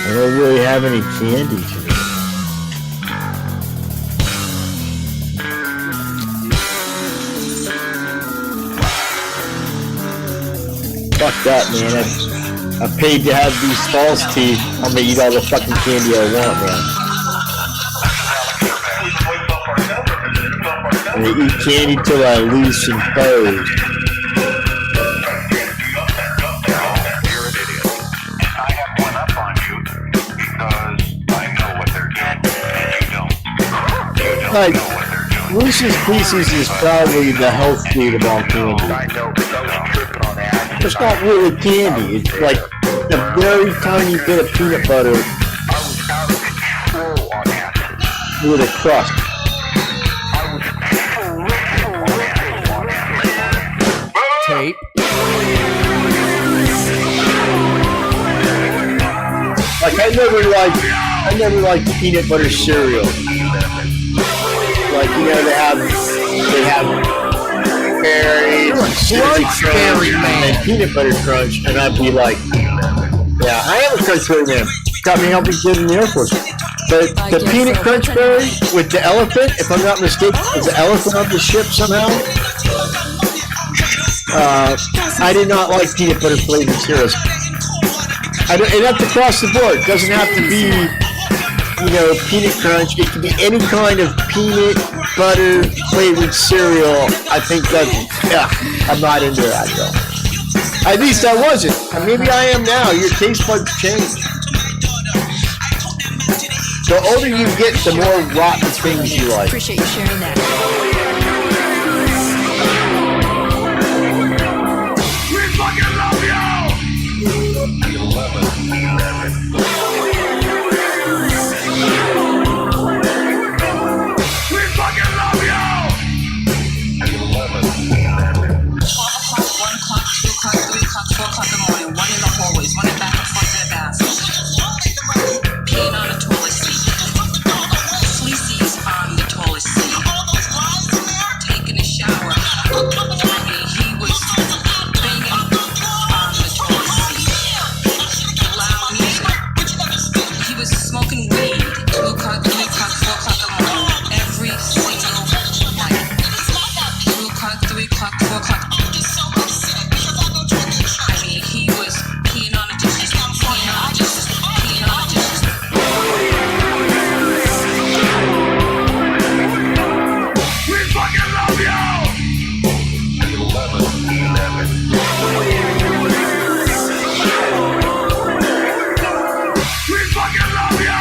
I don't really have any candy today. Fuck that, man. I paid to have these false teeth. I'm gonna eat all the fucking candy I want, man. I'm gonna eat candy till I lose some toes. Like, Reese's Pieces is probably the health food of all candy. It's not really candy. It's like a very tiny bit of peanut butter with a crust. Tape. Like I never liked peanut butter cereal. Like, you know, they have berries, Crunch and peanut butter crunch, and I'd be like, yeah, I am a crunch berry man. Got me helping get in the Air Force. But the peanut crunch berry with the elephant, if I'm not mistaken, is the elephant on the ship somehow? I did not like peanut butter flavored cereals. And that's across the board. It doesn't have to be, you know, peanut crunch. It can be any kind of peanut butter flavored cereal. I think that's, yeah, I'm not into that though. At least I wasn't. And maybe I am now. Your taste buds change. The older you get, the more rotten things you like. Appreciate you sharing that. We fucking love you! We fucking love you! 1 o'clock, 2 o'clock, 3 o'clock, 4 o'clock in the morning, one in the hallways, running back and forth to the bathroom, peeing on the toilet seat, fleeces on the toilet seat, taking a shower. I mean, he was banging on the toilet seat, loud music. He was smoking weed, 2 o'clock, 3 o'clock, 4 o'clock in the morning, every single night. 2 o'clock, 3 o'clock, 4 o'clock. I mean, he was peeing on the dishes, peeing on the dishes, peeing on the dishes. We fucking love you! We fucking love you!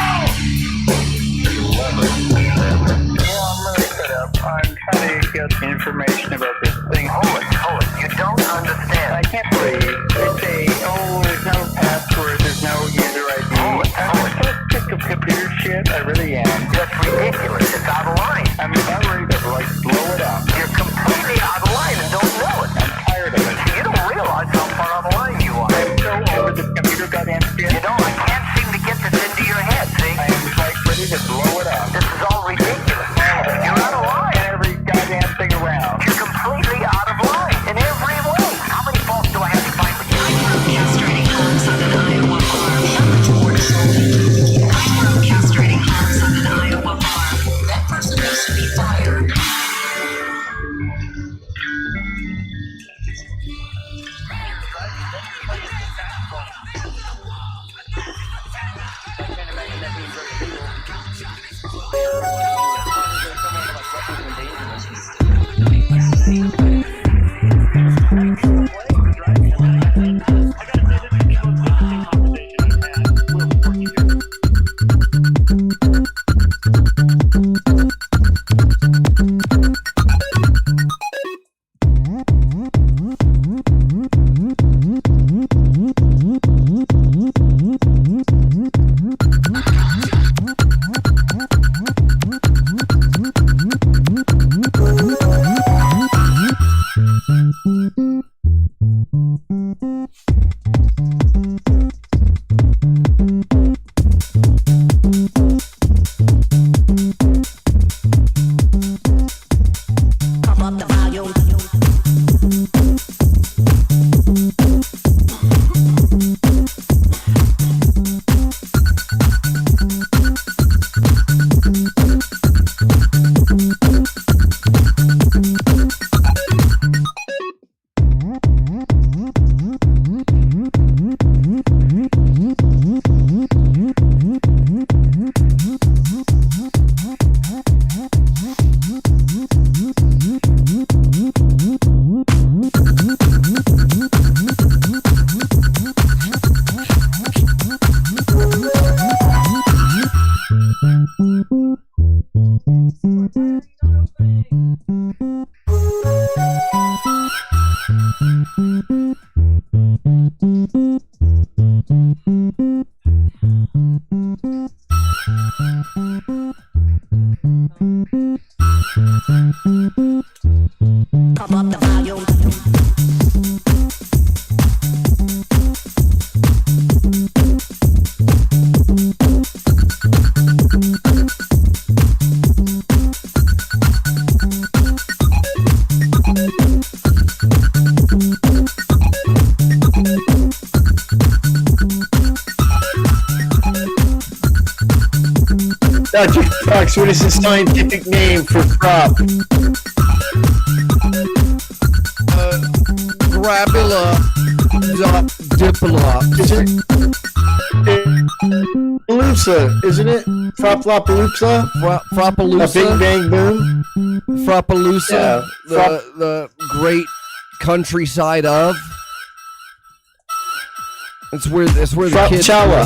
Yeah, I'm really fed up. I'm trying to get information about this thing. Hold it. You don't understand. I can't breathe. They say, oh, there's no password, there's no user ID. Hold it. I'm so sick of computer shit. I really am. That's ridiculous. It's out of line. I'm about ready to, like, blow it up. You're completely out of line and don't know it. I'm tired of it. You don't realize how far out of line you are. I'm so over this computer goddamn shit. You know, I can't seem to get this into your head, see? I am, like, ready to blow it up. This is all ridiculous. You're out of line. Every goddamn thing around. You're completely out of line in every way. How many faults do I have to find with you? Castrating homes on an Iowa farm. Castrating homes on an Iowa farm. That person needs to be fired. Pump up the volume. Dr. Fox, what is the scientific name for crop? Grabula diplops. Is it? Palooza, isn't it? Frapalooza? A Frappalooza. big bang boom? Frappalooza. Yeah, The great countryside of. It's where the kids. Frapcella.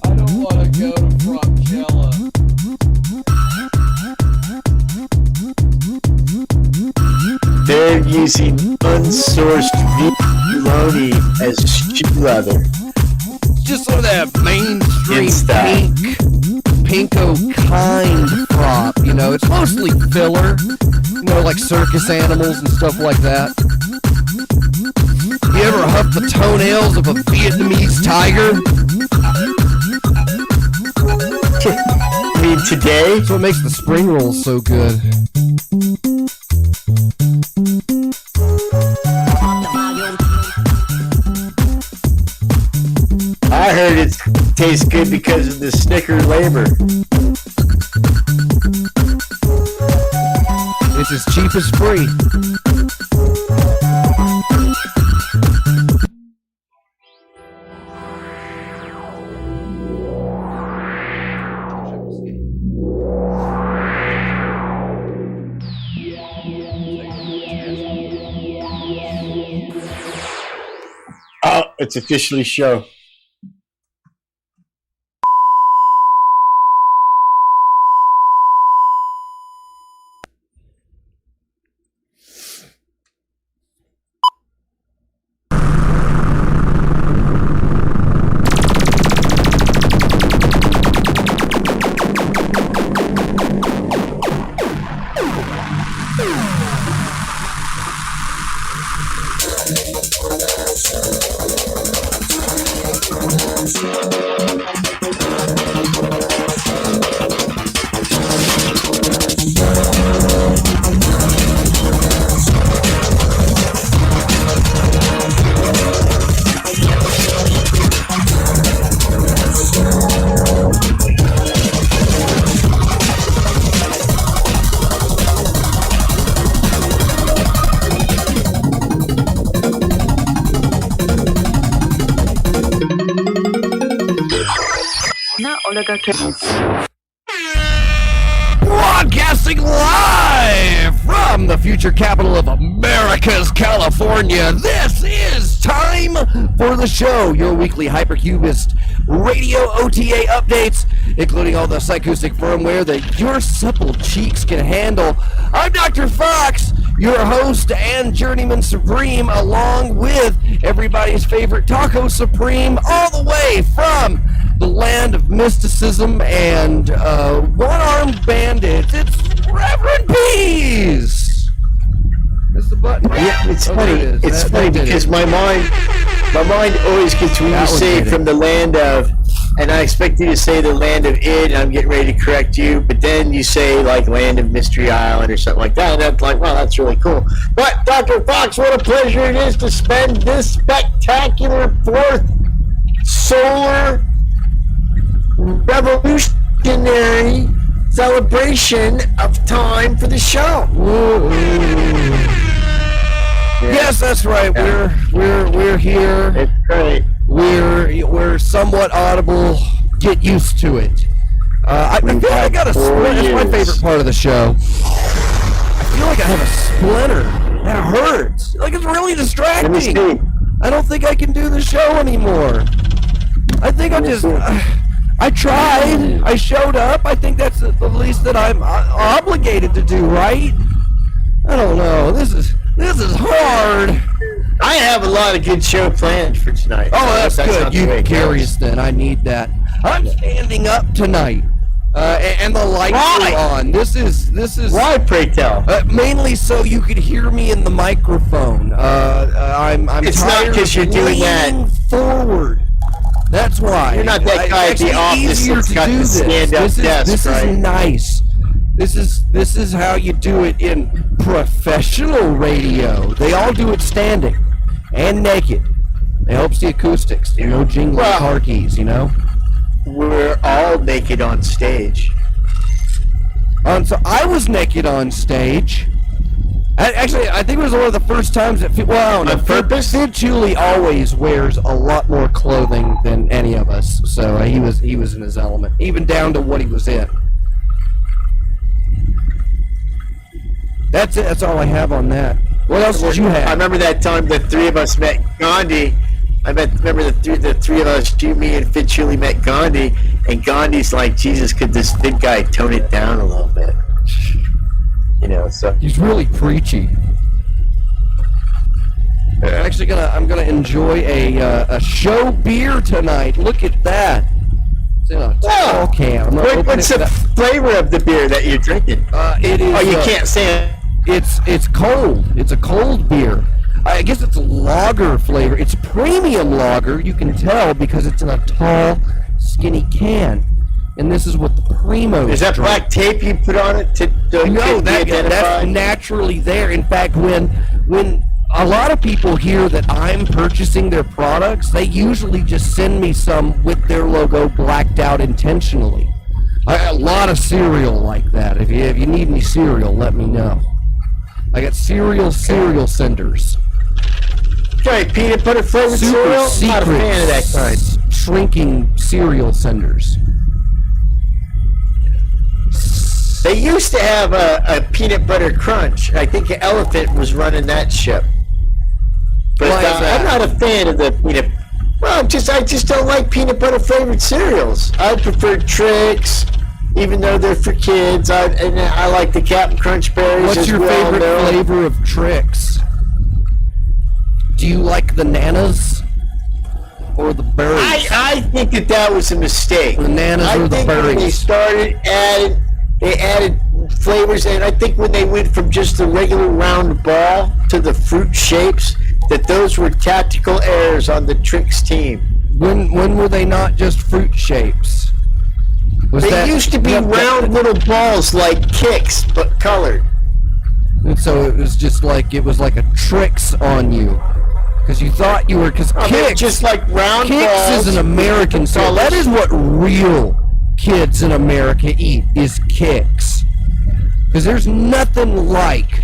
I don't want to go to Frapcella. They're using unsourced baloney as shoe leather. Just sort of that mainstream Insta. pinko kind prop, you know. It's mostly filler, you know, like circus animals and stuff like that. You ever huff the toenails of a Vietnamese tiger? I mean, today? That's what makes the spring rolls so good. I heard it tastes good because of the Snicker labor. It's as cheap as free. Oh, it's officially show. Broadcasting live from the future capital of America's California, this is time for the show, your weekly Hypercubist radio OTA updates, including all the psychoustic firmware that your supple cheeks can handle. I'm Dr. Fox, your host and Journeyman Supreme, along with everybody's favorite Taco Supreme, all the way from the land of mysticism and one-armed bandits. It's Reverend Peace. That's the button. Right? Yeah, it's Oh, funny. there it is. It's That funny did because it. my mind always gets when That you one say did it. from the land of, and I expect you to say the land of id, and I'm getting ready to correct you, but then you say like land of Mystery Island or something like that, and I'm like, wow, that's really cool. But Dr. Fox, what a pleasure it is to spend this spectacular fourth solar revolutionary celebration of time for the show. Yes, that's right. Yeah. We're here. It's great. We're somewhat audible. Get used to it. I feel like I got a splinter. It's my favorite part of the show. I feel like I have a splinter. That hurts. Like it's really Let me distracting. see. I don't think I can do the show anymore. I think I'm just. I tried. I showed up. I think that's the least that I'm obligated to do, right? I don't know. This is hard. I have a lot of good show planned for tonight. Oh, that's good. not the You way it curious goes. then? I need that. I'm standing up tonight, and the lights Why? are on. This is Why, pray tell? mainly so you could hear me in the microphone. I'm It's tired not 'cause of you're doing that. leaning forward. That's why. You're not that guy at the It's actually office easier that's to got do the this. stand-up desk, This right? is nice. This is how you do it in professional radio. They all do it standing and naked. It helps the acoustics. There are no jingling Well- car keys, you know. We're all naked on stage. So I was naked on stage. Actually, I think it was one of the first times that. Well, no, On purpose? Fib Chuli always wears a lot more clothing than any of us, so he was in his element, even down to what he was in. That's it. That's all I have on that. What else did you have? I remember that time the three of us met Gandhi. Remember the three of us, you, me, and Fid Chuli met Gandhi, and Gandhi's like, Jesus, could this Fid guy tone it down a little bit? You know, so. He's really preachy. I'm gonna enjoy a show beer tonight. Look at that. It's in a tall can. I'm gonna open What's it the up. flavor of the beer that you're drinking? It is. Oh, you can't say it. It's cold. It's a cold beer. I guess it's a lager flavor. It's premium lager. You can tell because it's in a tall, skinny can. And this is what the primos Is that drink. black tape you put on it to No, be that's identified? naturally there. In fact, when a lot of people hear that I'm purchasing their products, they usually just send me some with their logo blacked out intentionally. A lot of cereal like that. If you need any cereal, let me know. I got cereal senders. Okay, peanut butter flavored Super cereal? Not a fan of that kind. shrinking cereal senders. They used to have a peanut butter crunch. I think Elephant was running that ship. But Why is that? I'm not a fan of the peanut. Well, I just don't like peanut butter flavored cereals. I prefer Trix, even though they're for kids. And I like the Captain Crunch berries. What's as your well, favorite though. flavor of Trix? Do you like the nanas or the berries? I think that was a mistake. Bananas I or the think when they berries? started they added flavors, and I think when they went from just the regular round ball to the fruit shapes, that those were tactical errors on the Trix team. When were they not just fruit shapes? Was They that, used to be Yep, round little balls like Kicks, but colored. and so it was just like it was like a Trix on you, because you thought you were. Because I mean, Kix, just like round Kix balls. is an American cereal. colors. That is what real kids in America eat, is Kix. Because there's nothing like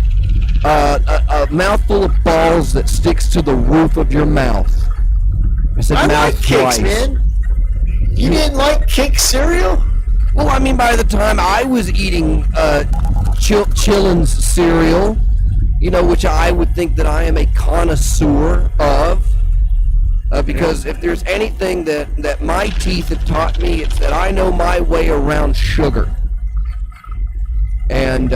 a mouthful of balls that sticks to the roof of your mouth. I said I mouth like Kicks, twice. man. You didn't like Kicks cereal? Well, I mean, by the time I was eating Chillin's cereal, you know, which I would think that I am a connoisseur of, because if there's anything that my teeth have taught me, it's that I know my way around sugar. And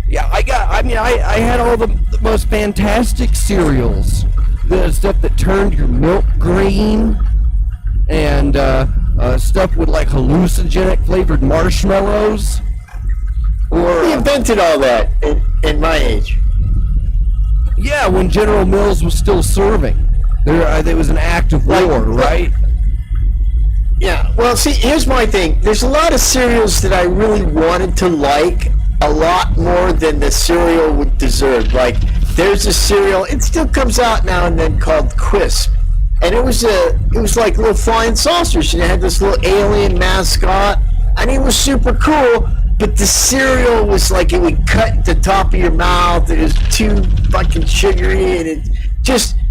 yeah, I had all the most fantastic cereals, the stuff that turned your milk green, and stuff with like hallucinogenic flavored marshmallows, or We invented all that in my age. yeah, when General Mills was still serving, there was an act of Like- war, right? Yeah, well, see, here's my thing. There's a lot of cereals that I really wanted to like a lot more than the cereal would deserve. Like, there's a cereal, it still comes out now and then, called Quisp. And it was like little flying saucers, and it had this little alien mascot, and it was super cool, but the cereal was like, it would cut the top of your mouth, it was too fucking sugary, and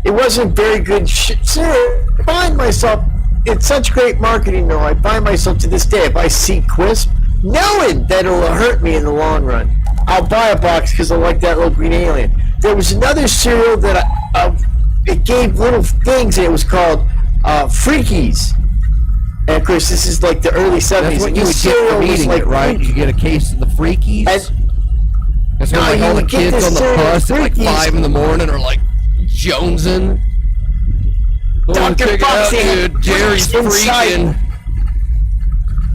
it wasn't very good cereal. I find myself, it's such great marketing though, I find myself to this day, if I see Quisp, knowing that it'll hurt me in the long run, I'll buy a box because I like that little green alien. There was another cereal that it gave little things, and it was called Freakies. And of course, this is like the early 70s. That's what and you this would get cereal from was eating like it, right? You get a case of the Freakies. And- That's when No, like you all the would get kids this on the cereal bus at like Freakies. 5 in the morning are like jonesing. Oh, Dr. check it Fox, out, they had dude. Jerry's freaks inside. freaking.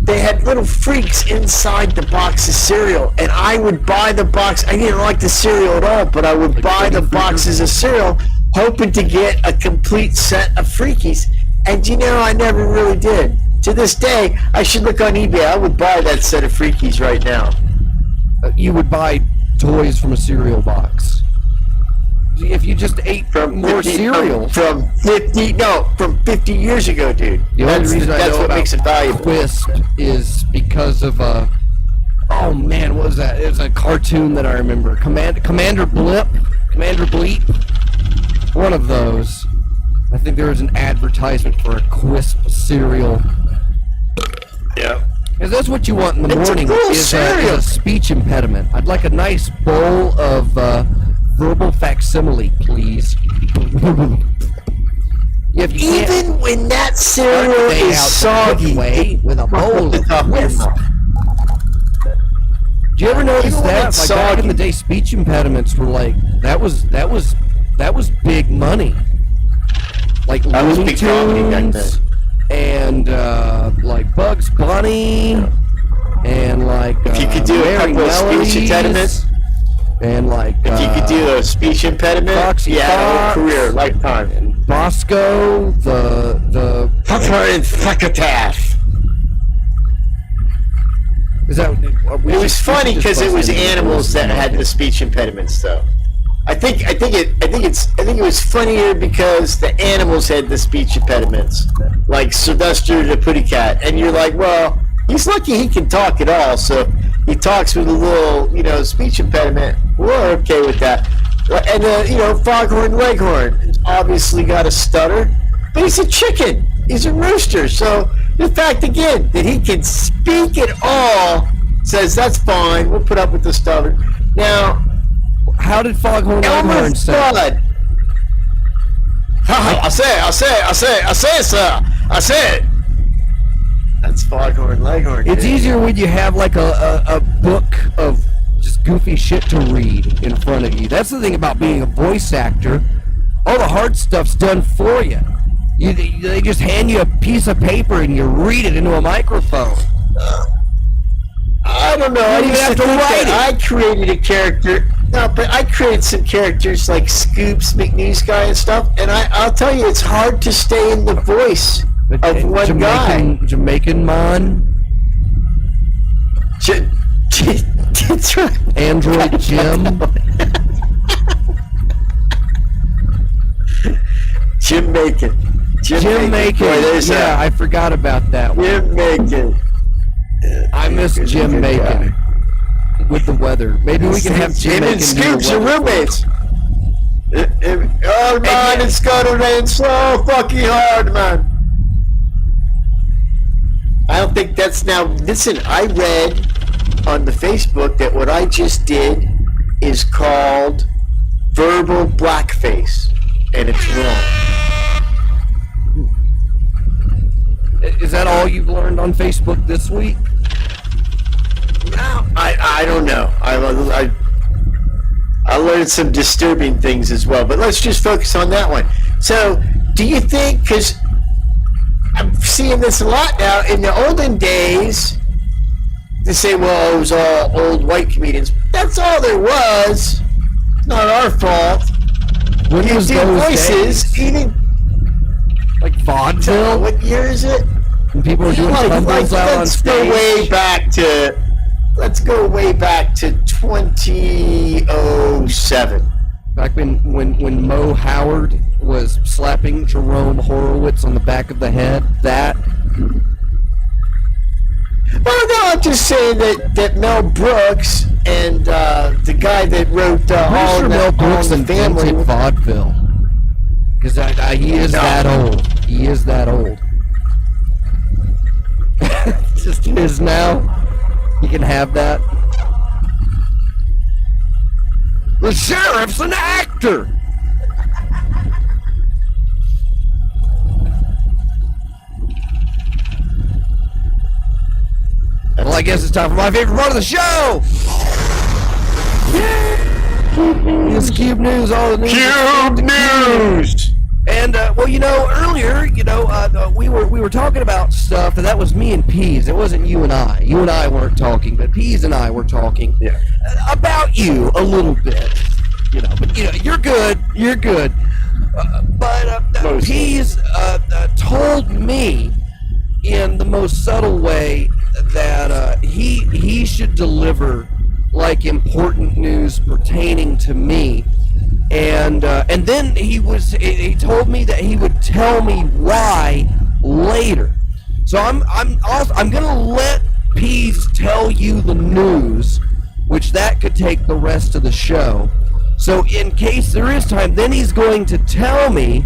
They had little freaks inside the box of cereal, and I would buy the box. I didn't like the cereal at all, but I would buy the boxes of cereal, hoping to get a complete set of Freakies. And you know, I never really did. To this day, I should look on eBay. I would buy that set of Freakies right now. You would buy toys from a cereal box. If you just ate more 50 cereal. from 50 years ago, dude. The only reason I that's know what about makes it valuable. Quist is because of oh man, what was that? It was a cartoon that I remember. Commander Bleep. One of those. I think there was an advertisement for a Quisp cereal. Yeah. Because that's what you want in the It's a morning cool is cereal. a speech impediment. I'd like a nice bowl of verbal facsimile, please. Yeah, if you can't Even when that start cereal the day is out the soggy, good way with a bowl the of top of your Quisp. mouth. Do you ever notice Even when that? it's Like back in soggy. the day, speech impediments were like that was big money. Like That was Looney big comedy back Tunes and like Bugs Bunny and like If you could do a Merry couple of speech Melodies impediments, and like if you could do a speech impediment, Foxy yeah, Fox. whole career, lifetime. and Bosco, the Puffer and Fuckataff. is that It was funny because it was animals that had the speech impediments, though. I think it was funnier because the animals had the speech impediments, like Sylvester the Putty Cat, and you're like, well, he's lucky he can talk at all. So he talks with a little, speech impediment. We're okay with that. And Foghorn Leghorn obviously got a stutter, but he's a chicken. He's a rooster. So the fact again that he can speak at all says that's fine. We'll put up with the stutter. Now, How did Foghorn Leghorn Elmer's sound? blood. I say, sir. I said. That's Foghorn Leghorn. It's dude. easier when you have like a book of just goofy shit to read in front of you. That's the thing about being a voice actor. All the hard stuff's done for you. They just hand you a piece of paper and you read it into a microphone. I don't know. I don't even used have to to think write that I created a character. No, but I created some characters like Scoops, McNews guy and stuff. And I'll tell you, it's hard to stay in the voice of one guy. Jamaican man, That's right. Android Jim. Jim Macon. Jim Macon. Boy, there's Yeah, I forgot about that one. Jim Macon. I miss He's a Jim good Macon guy. with the weather. Maybe we can have Jim Him Macon and do the Scoops are weather for us. roommates. Oh man, it's gonna rain so fucking hard, man. I don't think that's now. Listen, I read on the Facebook that what I just did is called verbal blackface, and it's wrong. Is that all you've learned on Facebook this week? No, I don't know. I learned some disturbing things as well, but let's just focus on that one. So, do you think, because I'm seeing this a lot now, in the olden days, they say, well, it was all old white comedians. That's all there was. It's not our fault. When You was do those voices, days? even, Like vaudeville? what year is it? When people were doing tumbles out on let's stage? go way back to 2007. Back when Mo Howard was slapping Jerome Horowitz on the back of the head, that... Well, no, I'm just saying that Mel Brooks and the guy that wrote I'm sure Mel Brooks All in the Family. invented vaudeville. Because he is that old. He is that old. Just is now. You can have that. The sheriff's an actor! Well, I guess it's time for my favorite part of the show! It's Cube News, all the news. Cube News! And well, earlier, we were talking about stuff, and that was me and Pease. It wasn't you and I. You and I weren't talking, but Pease and I were talking about you a little bit. But you're good. You're good. But Pease told me in the most subtle way that he should deliver like important news pertaining to me. And then he told me that he would tell me why later. So I'm gonna let Pease tell you the news, which that could take the rest of the show. So in case there is time, then he's going to tell me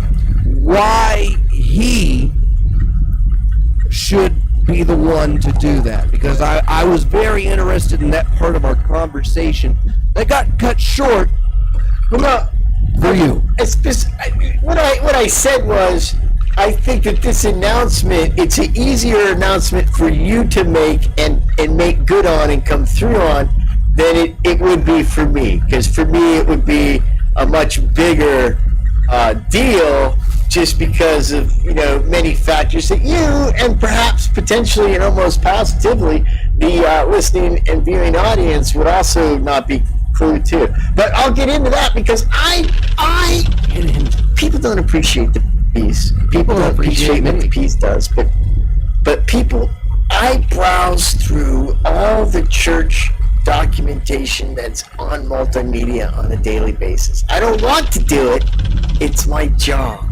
why he should be the one to do that, because I was very interested in that part of our conversation that got cut short. Well, for you. It's just, what I said was, I think that this announcement, it's an easier announcement for you to make and make good on and come through on than it would be for me. Because for me, it would be a much bigger deal, just because of many factors that you and perhaps potentially and almost positively the listening and viewing audience would also not be clue to. But I'll get into that because people don't appreciate the piece. People don't appreciate what the piece does. But people, I browse through all the church documentation that's on multimedia on a daily basis. I don't want to do it. It's my job.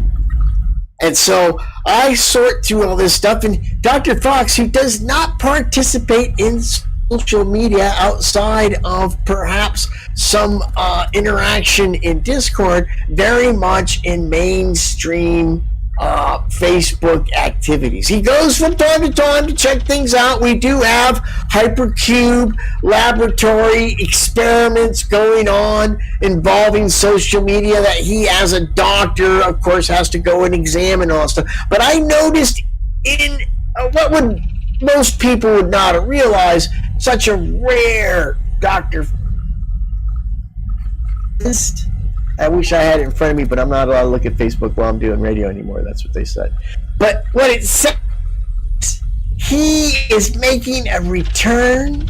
And so I sort through all this stuff, and Dr. Fox, who does not participate in social media outside of perhaps some interaction in Discord, very much in mainstream Facebook activities. He goes from time to time to check things out. We do have Hypercube Laboratory experiments going on involving social media that he, as a doctor, of course, has to go and examine all stuff. But I noticed in what would most people would not realize, such a rare doctor. I wish I had it in front of me, but I'm not allowed to look at Facebook while I'm doing radio anymore. That's what they said. But what it says, he is making a return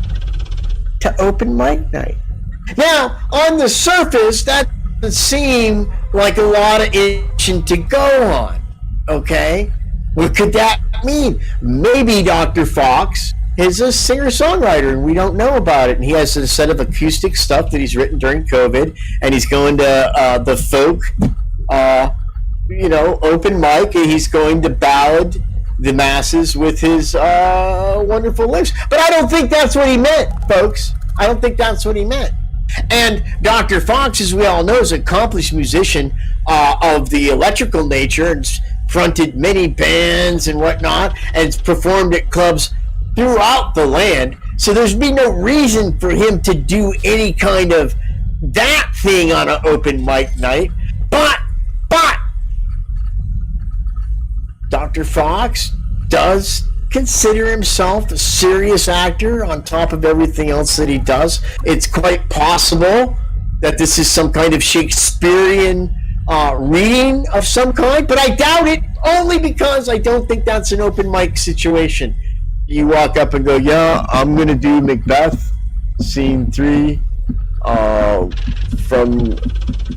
to open mic night. Now, on the surface, that doesn't seem like a lot of action to go on, okay? What could that mean? Maybe Dr. Fox is a singer-songwriter and we don't know about it, and he has a set of acoustic stuff that he's written during COVID, and he's going to the folk open mic, and he's going to ballad the masses with his wonderful lyrics. But I don't think that's what he meant, folks. I don't think that's what he meant. And Dr. Fox, as we all know, is an accomplished musician of the electrical nature, and fronted many bands and whatnot, and performed at clubs throughout the land. So there's been no reason for him to do any kind of that thing on an open mic night. But Dr. Fox does consider himself a serious actor on top of everything else that he does. It's quite possible that this is some kind of Shakespearean reading of some kind, but I doubt it, only because I don't think that's an open mic situation. You walk up and go, yeah, I'm going to do Macbeth, scene 3, from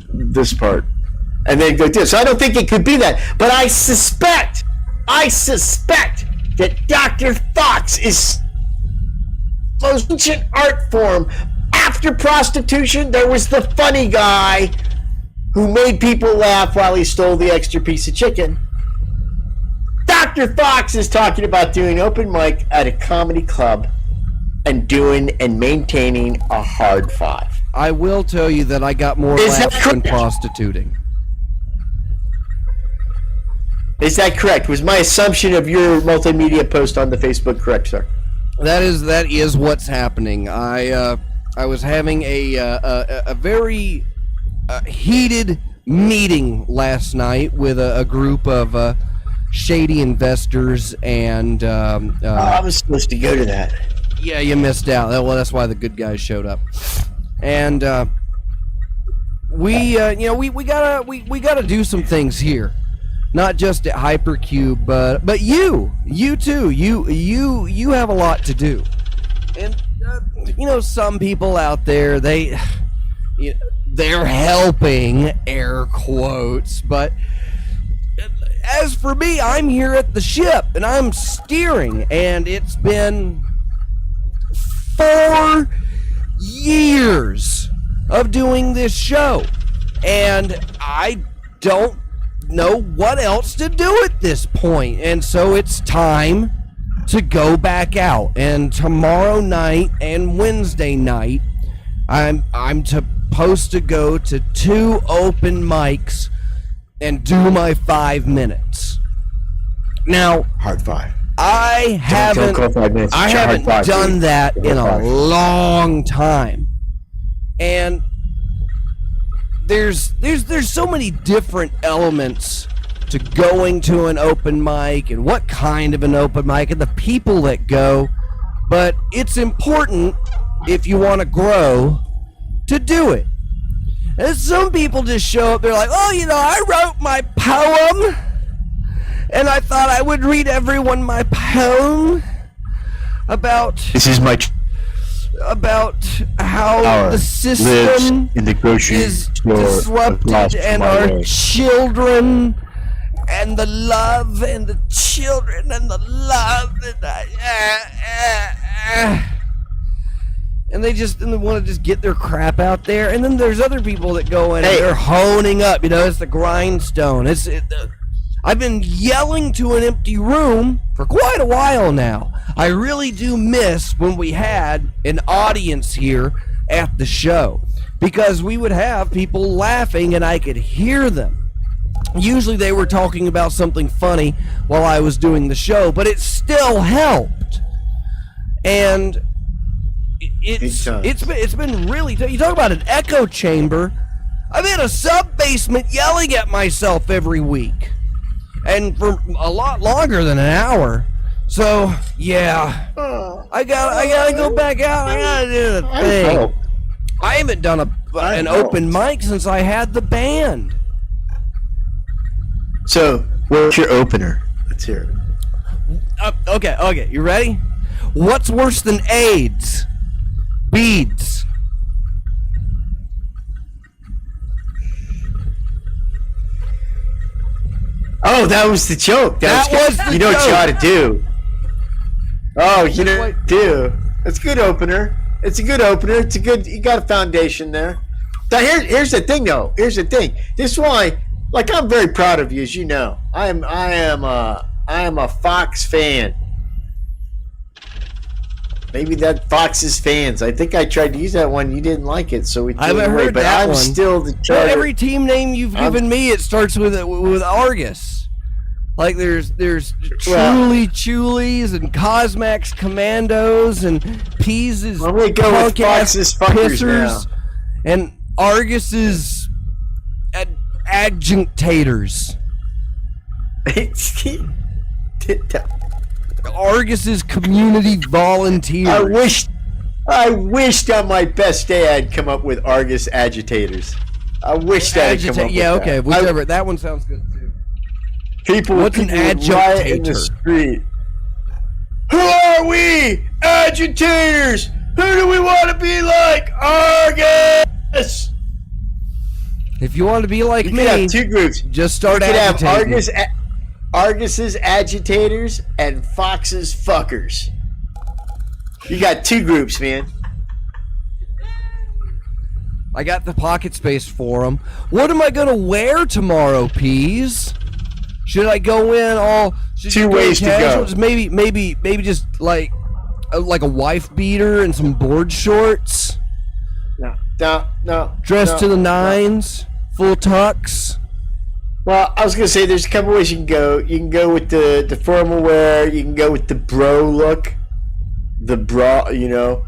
this part. And then go do it. So I don't think it could be that. But I suspect that Dr. Fox is the most ancient art form. After prostitution, there was the funny guy who made people laugh while he stole the extra piece of chicken. Dr. Fox is talking about doing open mic at a comedy club and doing and maintaining a hard 5. I will tell you that I got more laughs than prostituting. Is that correct? Was my assumption of your multimedia post on the Facebook correct, sir? That is what's happening. I was having a very heated meeting last night with a group of shady investors, and I was supposed to go to that. Yeah, you missed out. Well, that's why the good guys showed up. and we gotta do some things here, not just at Hypercube, but you too. You have a lot to do, and some people out there they're helping, air quotes, but as for me, I'm here at the ship and I'm steering, and it's been 4 years of doing this show, and I don't know what else to do at this point, and so it's time to go back out. And tomorrow night and Wednesday night, I'm supposed to go to 2 open mics and do my 5 minutes. Now, Hard 5. I haven't done that in a long time, and there's so many different elements to going to an open mic, and what kind of an open mic, and the people that go. But it's important, if you want to grow, to do it. And some people just show up, they're like, oh, I wrote my poem, and I thought I would read everyone my poem about how the system in the grocery is store disrupted, and our children, and the love, and the children, and the love, and they want to just get their crap out there. And then there's other people that go in and they're honing up. It's the grindstone. I've been yelling to an empty room for quite a while now. I really do miss when we had an audience here at the show, because we would have people laughing and I could hear them. Usually they were talking about something funny while I was doing the show, but it still helped. And it's been really you talk about an echo chamber. I'm in a sub-basement yelling at myself every week, and for a lot longer than an hour. So yeah, I gotta go back out. I gotta do the thing. I haven't done an open mic since I had the band. So what's your opener? Let's hear it. Okay, you ready? What's worse than AIDS? Beads. Oh, that was the joke. That was the You know what you joke. ought to do. Oh, you know what to do. It's a good opener. It's a good opener. It's a good. You got a foundation there. Now here's the thing, though. Here's the thing. This is why, I'm very proud of you, as you know. I am a Fox fan. Maybe that Fox's fans. I think I tried to use that one. You didn't like it, so we threw I it haven't away. heard But that I'm one. still the But charter. every team name you've given me, it starts with Argus. Like there's Truly Chulies and Cosmax Commandos and Peas is I'm gonna go with punk ass Fox's fuckers pissers, and Argus's adjunctators. Argus's community volunteers. I wished on my best day I'd come up with Argus agitators. I wished I'd come up with Yeah, that. okay, whichever. That one sounds good too. People What's an would riot in the agitator? street. Who are we? Agitators! Who do we want to be like? Argus! If you want to be like You me, could have two groups. just start You could have agitating. Argus's agitators and Fox's fuckers. You got two groups, man. I got the pocket space for them. What am I gonna wear tomorrow, Peas? Should I go in all? Two ways to go. Just maybe just like a wife beater and some board shorts. No. Dressed to the nines, full tux. Well, I was gonna say there's a couple ways you can go. You can go with the formal wear. You can go with the bro look. The bra, You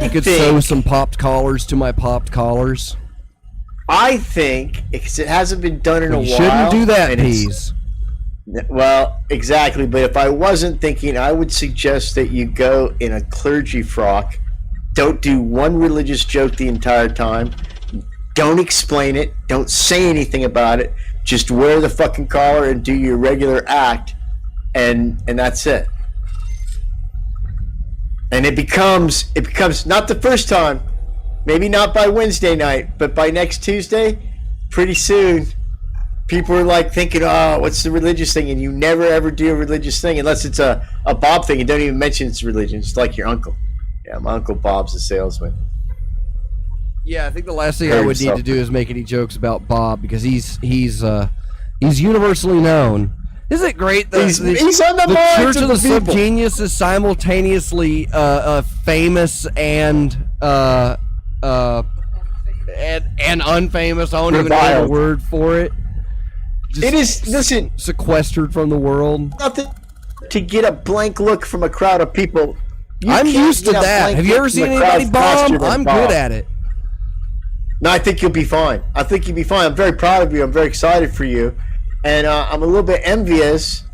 could sew some popped collars to my popped collars. I think because it hasn't been done in a You while. shouldn't do that, and it's- Peas. Well, exactly. But if I wasn't thinking, I would suggest that you go in a clergy frock Don't do one religious joke the entire time. Don't explain it. Don't say anything about it. Just wear the fucking collar and do your regular act, and that's it. And it becomes not the first time, maybe not by Wednesday night, but by next Tuesday, pretty soon, people are like thinking, oh, what's the religious thing? And you never ever do a religious thing unless it's a Bob thing. You don't even mention it's religion. It's like your uncle. Yeah, my Uncle Bob's a salesman. Yeah, I think the last thing I would need to do is make any jokes about Bob, because he's universally known. Isn't it great that he's on the Church of the Subgenius is simultaneously famous and unfamous? I don't even know the word for it. Just it is. Listen, sequestered from the world. Nothing to get a blank look from a crowd of people. I'm used to that. Have you ever seen anybody bomb? I'm good at it. No, I think you'll be fine. I'm very proud of you. I'm very excited for you. And I'm a little bit envious.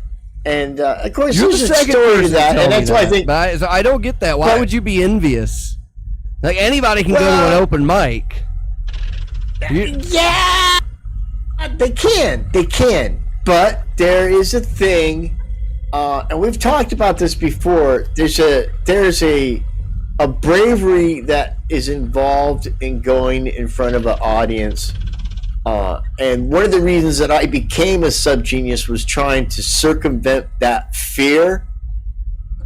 And, of course, you're the second story to that. And that's why I think... But I don't get that. Why would you be envious? Like, anybody can go to an open mic. Yeah! They can. But there is a thing... and we've talked about this before. There's a bravery that is involved in going in front of an audience, and one of the reasons that I became a subgenius was trying to circumvent that fear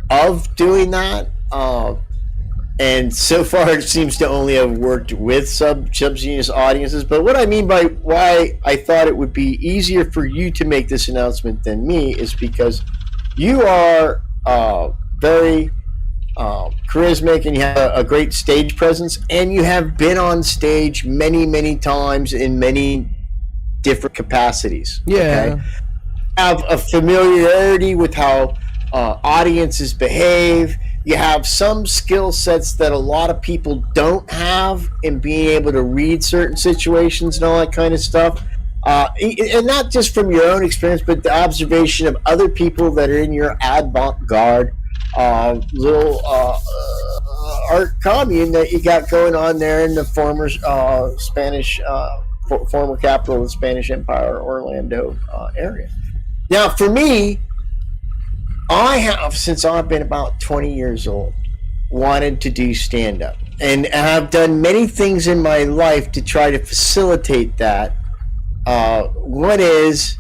of doing that. And so far, it seems to only have worked with subgenius audiences. But what I mean by why I thought it would be easier for you to make this announcement than me is because you are very charismatic, and you have a great stage presence, and you have been on stage many, many times in many different capacities. Yeah. Okay? Have a familiarity with how audiences behave. You have some skill sets that a lot of people don't have in being able to read certain situations and all that kind of stuff. And not just from your own experience, but the observation of other people that are in your avant-garde little art commune that you got going on there in the former Spanish, former capital of the Spanish Empire, Orlando area. Now, for me, I have, since I've been about 20 years old, wanted to do stand-up. And I've done many things in my life to try to facilitate that. One is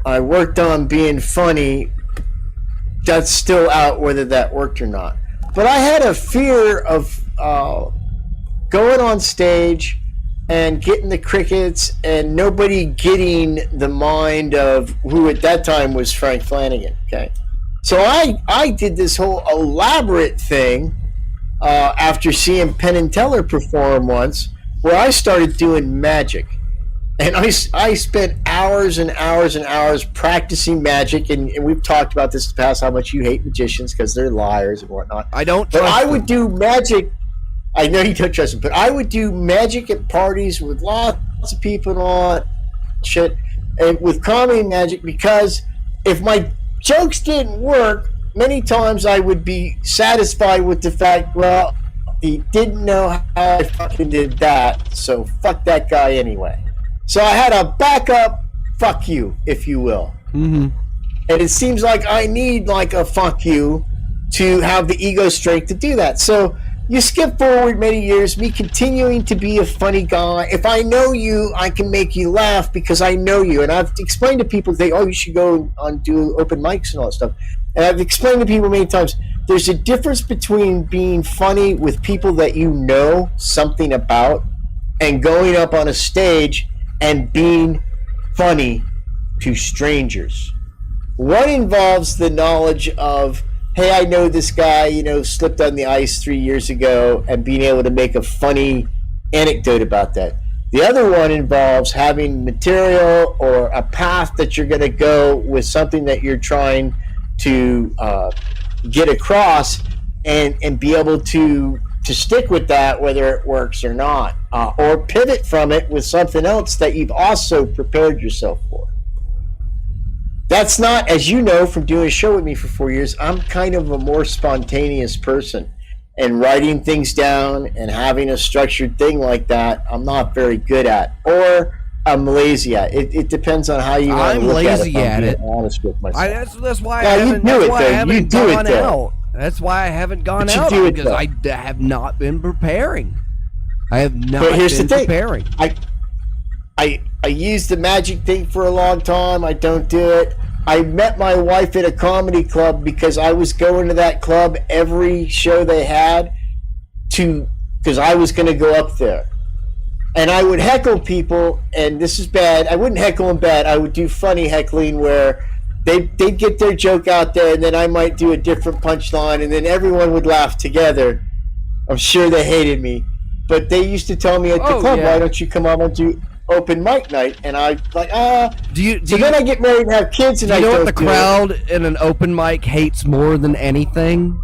I worked on being funny. That's still out whether that worked or not. But I had a fear of going on stage and getting the crickets and nobody getting the mind of who at that time was Frank Flanagan. Okay, so I did this whole elaborate thing after seeing Penn and Teller perform once, where I started doing magic. And I spent hours and hours and hours practicing magic, and we've talked about this in the past, how much you hate magicians because they're liars and whatnot. I don't. But I would do magic. I know you don't trust them, but I would do magic at parties with lots of people and all that shit, and with comedy and magic, because if my jokes didn't work, many times I would be satisfied with the fact, well, he didn't know how I fucking did that, so fuck that guy anyway. So I had a backup fuck you, if you will. Mm-hmm. And it seems like I need like a fuck you to have the ego strength to do that. So you skip forward many years, me continuing to be a funny guy. If I know you, I can make you laugh because I know you. And I've explained to people, you should go on do open mics and all that stuff. And I've explained to people many times, there's a difference between being funny with people that you know something about and going up on a stage and being funny to strangers. One involves the knowledge of, hey, I know this guy, slipped on the ice 3 years ago, and being able to make a funny anecdote about that. The other one involves having material or a path that you're going to go with something that you're trying to get across and be able to stick with that, whether it works or not, or pivot from it with something else that you've also prepared yourself for. That's not, as you know from doing a show with me for 4 years, I'm kind of a more spontaneous person. and writing things down and having a structured thing like that, I'm not very good at, or I'm lazy at. It depends on how you want to I'm look lazy at at it. it. Honest with myself. That's why Yeah, I you haven't, do that's it, why I though. You haven't do it, gone though. out. That's why I haven't gone But you out do it, because though. I have not been preparing. I have not But here's been the thing. preparing. I used the magic thing for a long time. I don't do it. I met my wife at a comedy club because I was going to that club every show they had because I was going to go up there. And I would heckle people, and this is bad. I wouldn't heckle them bad. I would do funny heckling where they'd get their joke out there, and then I might do a different punchline, and then everyone would laugh together. I'm sure they hated me. But they used to tell me at the club, yeah. why don't you come on and do open mic night? And I like, Do then I get married and have kids, and you I know don't what the do crowd in an open mic hates more than anything?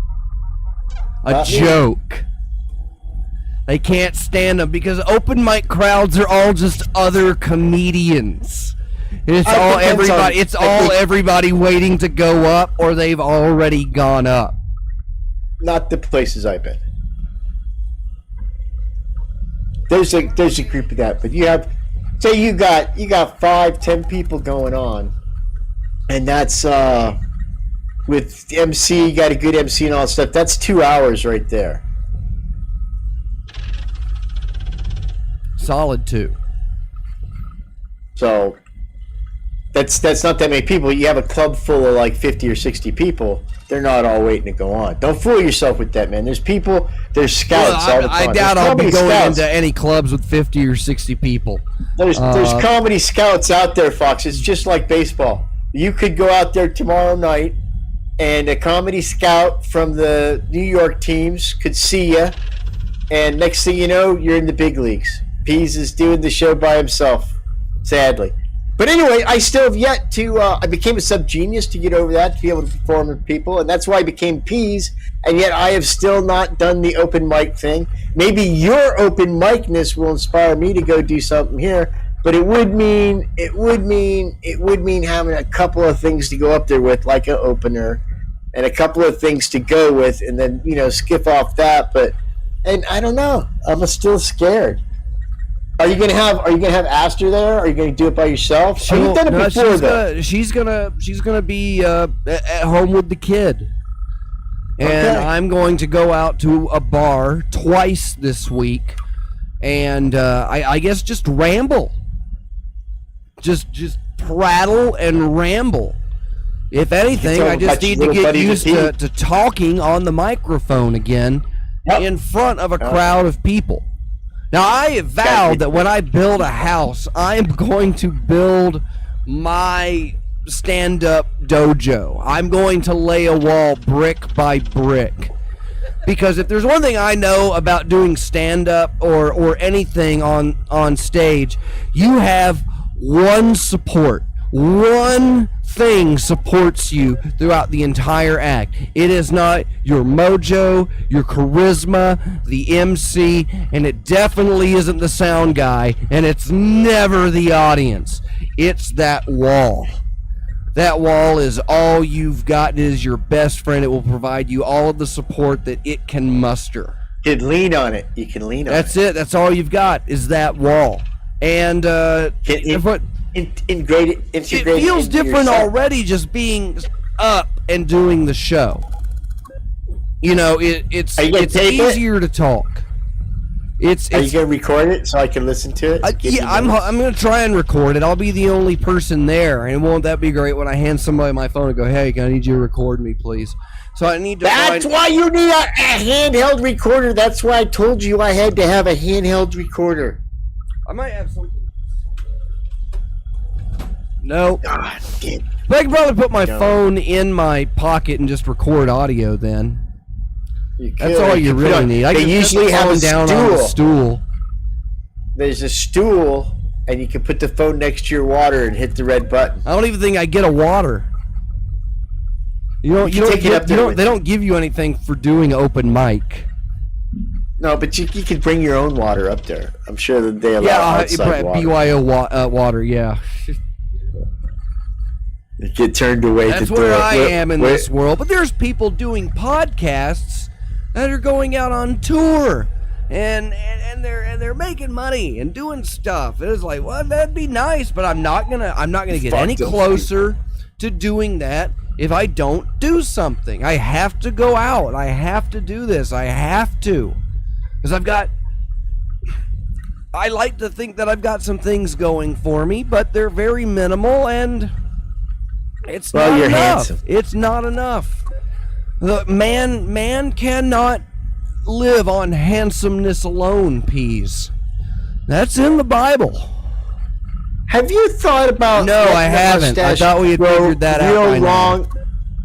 A joke. They can't stand them because open mic crowds are all just other comedians. It's all everybody. It's all everybody waiting to go up, or they've already gone up. Not the places I've been. There's a group of that, but you have, say you got 5-10 people going on, and that's with MC. You got a good MC and all that stuff. That's 2 hours right there. Solid 2. So that's not that many people. You have a club full of like 50 or 60 people. They're not all waiting to go on. Don't fool yourself with that, man. There's people. There's scouts all the time. I doubt I'll be There's going scouts. into any clubs with 50 or 60 people. There's comedy scouts out there, Fox. It's just like baseball. You could go out there tomorrow night, and a comedy scout from the New York teams could see you, and next thing you know, you're in the big leagues. Pease is doing the show by himself, sadly. But anyway, I still have yet to. I became a sub-genius to get over that, to be able to perform with people, and that's why I became Pease. And yet, I have still not done the open mic thing. Maybe your open micness will inspire me to go do something here. But it would mean having a couple of things to go up there with, like an opener, and a couple of things to go with, and then skip off that. And I don't know. I'm still scared. Are you gonna have Aster there? Are you gonna do it by yourself? You've done it before, though. She's gonna be at home with the kid, and Okay. I'm going to go out to a bar twice this week, and I guess just ramble, just prattle and ramble. If anything, tell I just about your need to little get buddy used to to talking on the microphone again in front of a crowd of people. Now, I have vowed that when I build a house, I am going to build my stand-up dojo. I'm going to lay a wall brick by brick. Because if there's one thing I know about doing stand-up or anything on stage, you have one support. One thing supports you throughout the entire act. It is not your mojo, your charisma, the MC, and it definitely isn't the sound guy, and it's never the audience. It's that wall. That wall is all you've got. It is your best friend. It will provide you all of the support that it can muster. You can lean on it. That's it. That's all you've got is that wall. And integrate it feels different already just being up and doing the show. It's easier to talk. Are you gonna record it so I can listen to it? I'm gonna try and record it. I'll be the only person there, and won't that be great when I hand somebody my phone and go, "Hey, I need you to record me, please." So I need to. That's why you need a handheld recorder. That's why I told you I had to have a handheld recorder. I might have something. No. God damn. But I can probably put my phone in my pocket and just record audio then. That's all you really need. I They can usually have a down on the stool. There's a stool, and you can put the phone next to your water and hit the red button. I don't even think I get a water. They don't give you anything for doing open mic. No, but you can bring your own water up there. I'm sure that they allow outside water. BYO water, yeah. Get turned away. That's where I am in this world. But there's people doing podcasts that are going out on tour and they're making money and doing stuff. It's like, well, that'd be nice, but I'm not gonna get any closer to doing that if I don't do something. I have to go out. I have to do this. I have to, because I like to think that I've got some things going for me, but they're very minimal, and it's not you're enough. handsome. It's not enough. The man cannot live on handsomeness alone, peas. That's in the Bible. Have you thought about? No, letting I the haven't. I mustache thought we had grow figured that out real by now. long,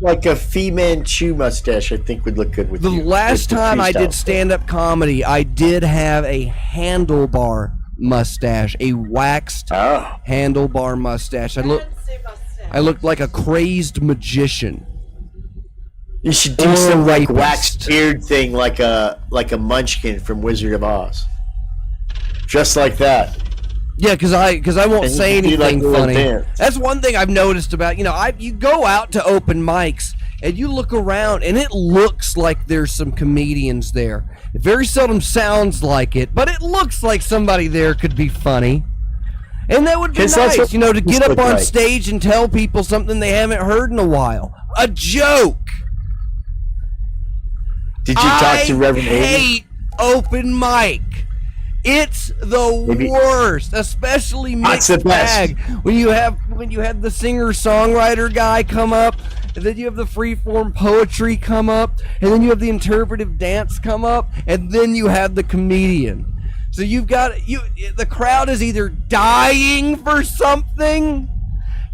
like a Fu Manchu mustache. I think would look good with The you. last With the time I freestyle. did stand-up comedy, I did have a handlebar mustache, a waxed handlebar mustache. I looked like a crazed magician. You should do Or some like rapist. waxed beard thing, like a Munchkin from Wizard of Oz. Just like that. Yeah, because I won't And you say can do, like, anything a little funny. dance. That's one thing I've noticed about, you go out to open mics and you look around and it looks like there's some comedians there. It very seldom sounds like it, but it looks like somebody there could be funny. And that would be 'Cause that's nice, what to get up look on like. stage and tell people something they haven't heard in a while. A joke. Did you talk to Reverend I Amy? hate open mic. It's the Maybe- worst, especially That's mixed the best. bag. When you have the singer-songwriter guy come up, and then you have the free-form poetry come up, and then you have the interpretive dance come up, and then you have the comedian. So the crowd is either dying for something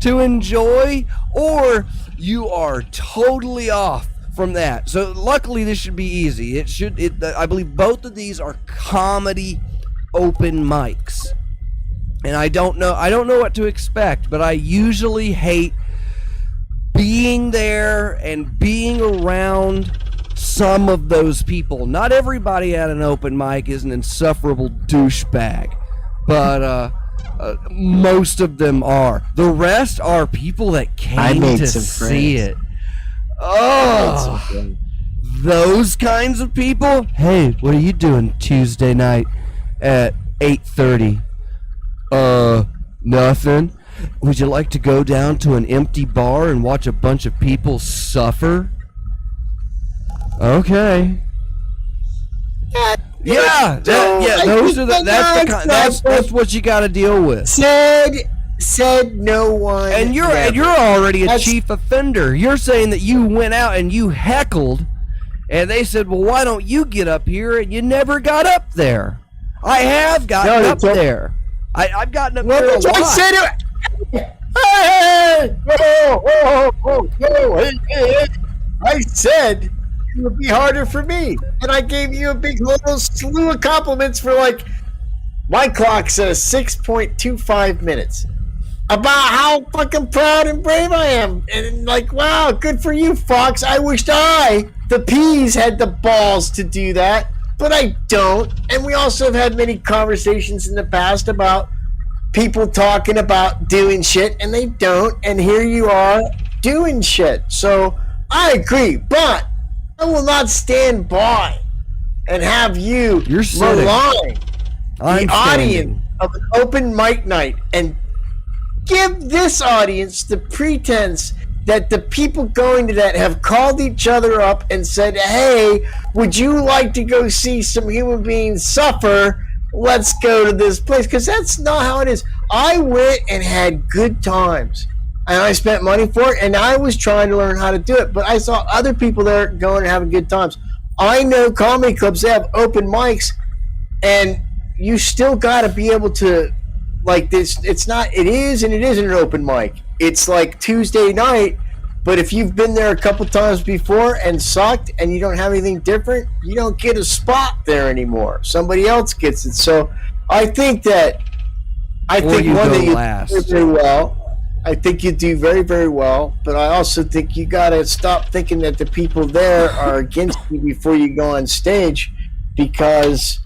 to enjoy, or you are totally off from that. So luckily this should be easy. I believe both of these are comedy open mics. And I don't know what to expect, but I usually hate being there and being around some of those people. Not everybody at an open mic is an insufferable douchebag, but most of them are. The rest are people that came made to some see friends. it. Oh, those kinds of people. Hey, what are you doing Tuesday night at 8:30? Nothing. Would you like to go down to an empty bar and watch a bunch of people suffer? Okay. Yeah, that's what you got to deal with. Said no one. And you're already a chief offender. You're saying that you went out and you heckled, and they said, "Well, why don't you get up here?" And you never got up there. I have gotten up there. I've gotten up there a lot. I said it. Hey! Hey! I said it would be harder for me, and I gave you a big little slew of compliments for my clock says 6.25 minutes. About how fucking proud and brave I am. And wow, good for you, Fox. I wished the peas, had the balls to do that, but I don't. And we also have had many conversations in the past about people talking about doing shit, and they don't. And here you are doing shit. So I agree, but I will not stand by and have you malign the audience of an open mic night and give this audience the pretense that the people going to that have called each other up and said, "Hey, would you like to go see some human beings suffer? Let's go to this place." Because that's not how it is. I went and had good times, and I spent money for it, and I was trying to learn how to do it, but I saw other people there going and having good times. I know comedy clubs, they have open mics, and you still got to be able to, this. It is and it isn't an open mic. It's like Tuesday night, but if you've been there a couple times before and sucked and you don't have anything different, you don't get a spot there anymore. Somebody else gets it. So I think that you do very well. I think you do very, very well, but I also think you got to stop thinking that the people there are against you before you go on stage, because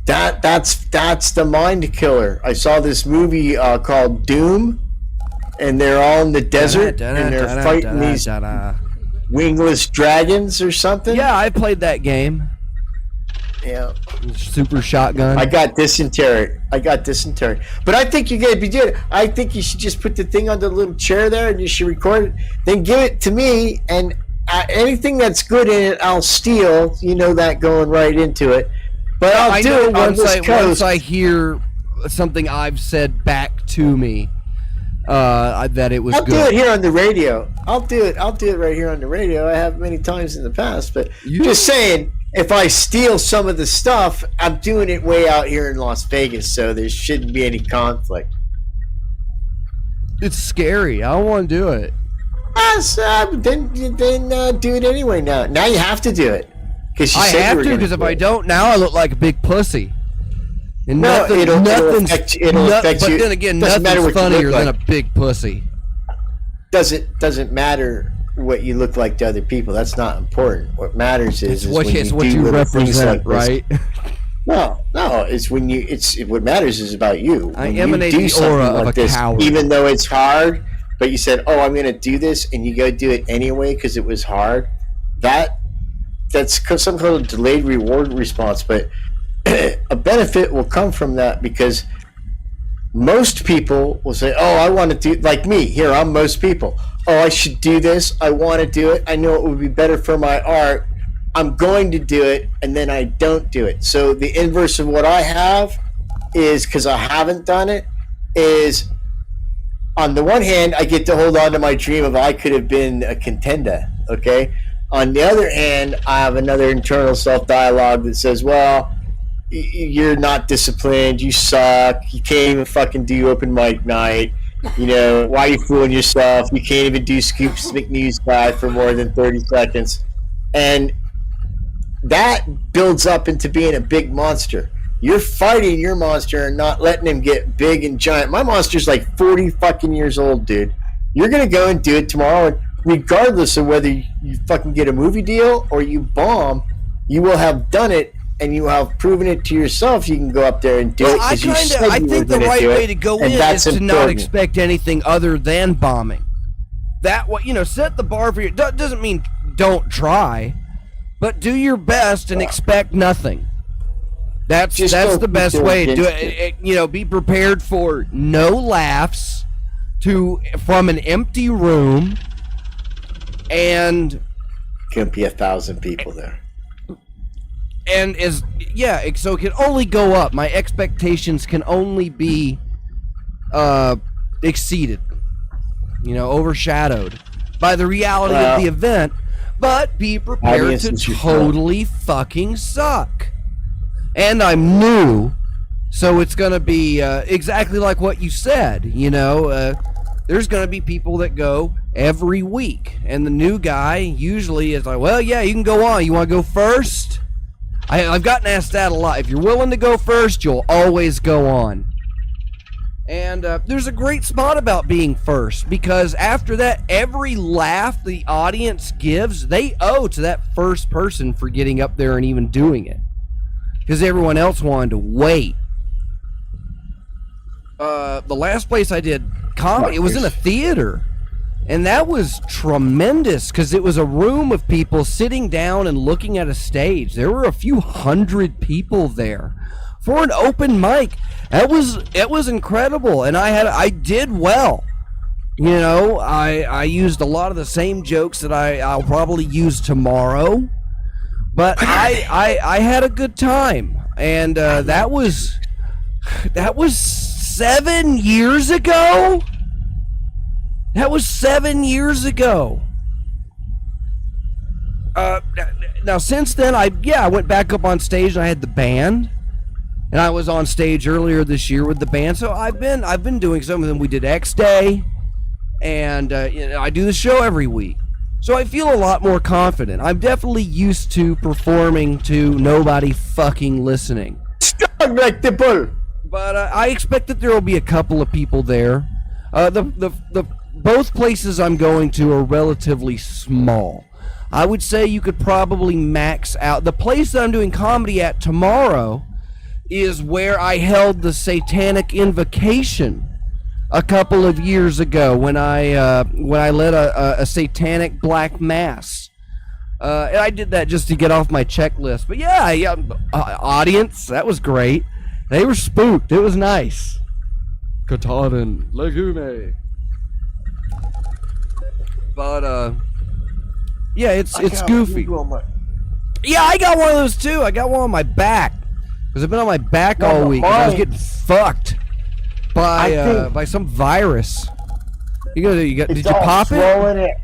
that's the mind killer. I saw this movie called Doom, and they're all in the desert and they're fighting these Wingless Dragons or something? Yeah, I played that game. Yeah. Super Shotgun. I got dysentery. But I think you're gonna be doing it. I think you should just put the thing on the little chair there, and you should record it. Then give it to me, and anything that's good in it, I'll steal. You know that going right into it. But I'll do it once I hear something I've said back to me that it was I'll good. do it here on the radio. I'll do it right here on the radio. I have many times in the past, but just saying, if I steal some of the stuff, I'm doing it way out here in Las Vegas, so there shouldn't be any conflict. It's scary. I don't want to do it. Then do it anyway. Now you have to do it. I have to, because if I don't now, I look like a big pussy. And it'll affect you. But then again, nothing's funnier than a big pussy. Doesn't matter what you look like to other people. That's not important. What matters is what when you represent, right? No. It's when you. What matters is about you. I emanate the aura of a coward. Even though it's hard, but you said, "Oh, I'm going to do this," and you go do it anyway because it was hard. That's some kind of delayed reward response, but a benefit will come from that, because most people will say, "Oh, I want to do," like me. Here, I'm most people. "Oh, I should do this. I want to do it. I know it would be better for my art. I'm going to do it," and then I don't do it. So the inverse of what I have is, because I haven't done it, is on the one hand, I get to hold on to my dream of I could have been a contender, okay? On the other hand, I have another internal self-dialogue that says, well, you're not disciplined, you suck, you can't even fucking do open mic night, you know, why are you fooling yourself, you can't even do Scoops McNews guy for more than 30 seconds. And that builds up into being a big monster. You're fighting your monster and not letting him get big and giant. My monster's like 40 fucking years old, dude. You're going to go and do it tomorrow, and regardless of whether you fucking get a movie deal or you bomb, you will have done it, and you have proven it to yourself. You can go up there and do it. I think the right way to go in is to not expect anything other than bombing. That what set the bar for you. Doesn't mean don't try, but do your best and expect nothing. That's the best way to do it. Be prepared for no laughs from an empty room, and can't be 1,000 people there. And so it can only go up. My expectations can only be exceeded, overshadowed by the reality of the event. But be prepared to totally fucking suck. And I'm new, so it's going to be exactly like what you said. There's going to be people that go every week, and the new guy usually is like, well, yeah, you can go on. You want to go first? I've gotten asked that a lot. If you're willing to go first, you'll always go on. And there's a great spot about being first, because after that, every laugh the audience gives, they owe to that first person for getting up there and even doing it. Because everyone else wanted to wait. The last place I did comedy, it was in a theater. And that was tremendous, because it was a room of people sitting down and looking at a stage. There were a few hundred people there for an open mic. It was incredible, and I did well. I used a lot of the same jokes that I'll probably use tomorrow, but I had a good time, and that was 7 years ago. That was 7 years ago. Now since then, I went back up on stage, and I had the band, and I was on stage earlier this year with the band. So I've been doing some of them. We did X Day, and I do the show every week. So I feel a lot more confident. I'm definitely used to performing to nobody fucking listening. Like the bull. But I expect that there will be a couple of people there. The both places I'm going to are relatively small. I would say you could probably max out. The place that I'm doing comedy at tomorrow is where I held the Satanic Invocation a couple of years ago when I led a satanic black mass. And I did that just to get off my checklist. But yeah, audience, that was great. They were spooked. It was nice. Katarin Legume. But yeah, it's goofy. Yeah, I got one of those too. I got one on my back because I've been on my back all week. I was getting fucked by some virus. Did you pop it?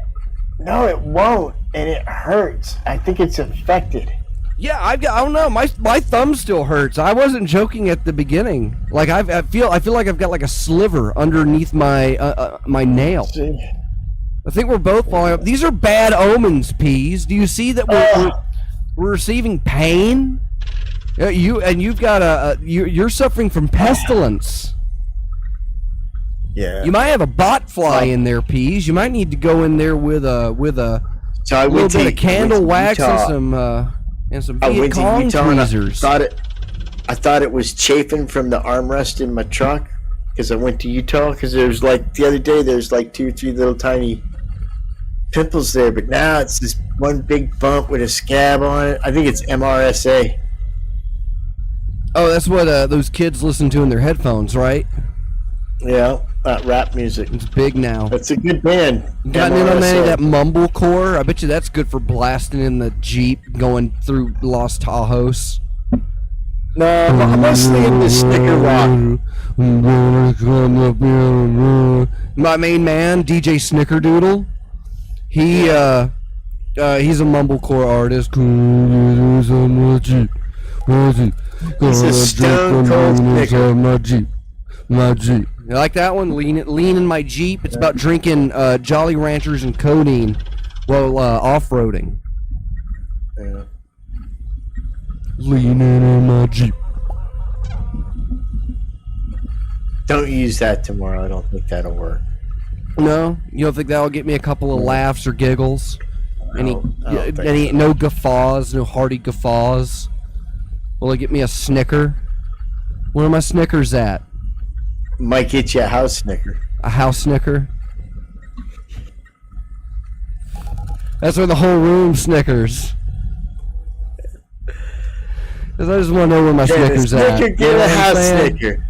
No, it won't, and it hurts. I think it's infected. Yeah, I don't know. My thumb still hurts. I wasn't joking at the beginning. Like I feel like I've got like a sliver underneath my my nail. I think we're both falling up. These are bad omens, Peas. Do you see that we're receiving pain? You've got you're suffering from pestilence. Yeah. You might have a bot fly in there, Peas. You might need to go in there with a little bit of candle wax and some Viet Cong tweezers. I thought it was chafing from the armrest in my truck because I went to Utah because there's like the other day there's like 2 or 3 little tiny pimples there, but now it's this one big bump with a scab on it. I think it's MRSA. Oh, that's what those kids listen to in their headphones, right? Yeah, that rap music. It's big now. That's a good band. Gotten in on any of that mumblecore? I bet you that's good for blasting in the Jeep going through Los Tajos. No, I'm mostly into Snicker Rock. My main man, DJ Snickerdoodle, he's a mumblecore artist. He's a stone cold Snicker. My Jeep. You like that one? Lean in my Jeep. It's about drinking Jolly Ranchers and codeine while off-roading. Yeah. Leaning in my Jeep. Don't use that tomorrow. I don't think that'll work. No? You don't think that'll get me a couple of laughs or giggles? No guffaws, no hearty guffaws? Will it get me a snicker? Where are my Snickers at? Might get you a house Snicker. A house Snicker? That's where the whole room Snickers. Because I just want to know where my Snickers at. Get a house Snicker.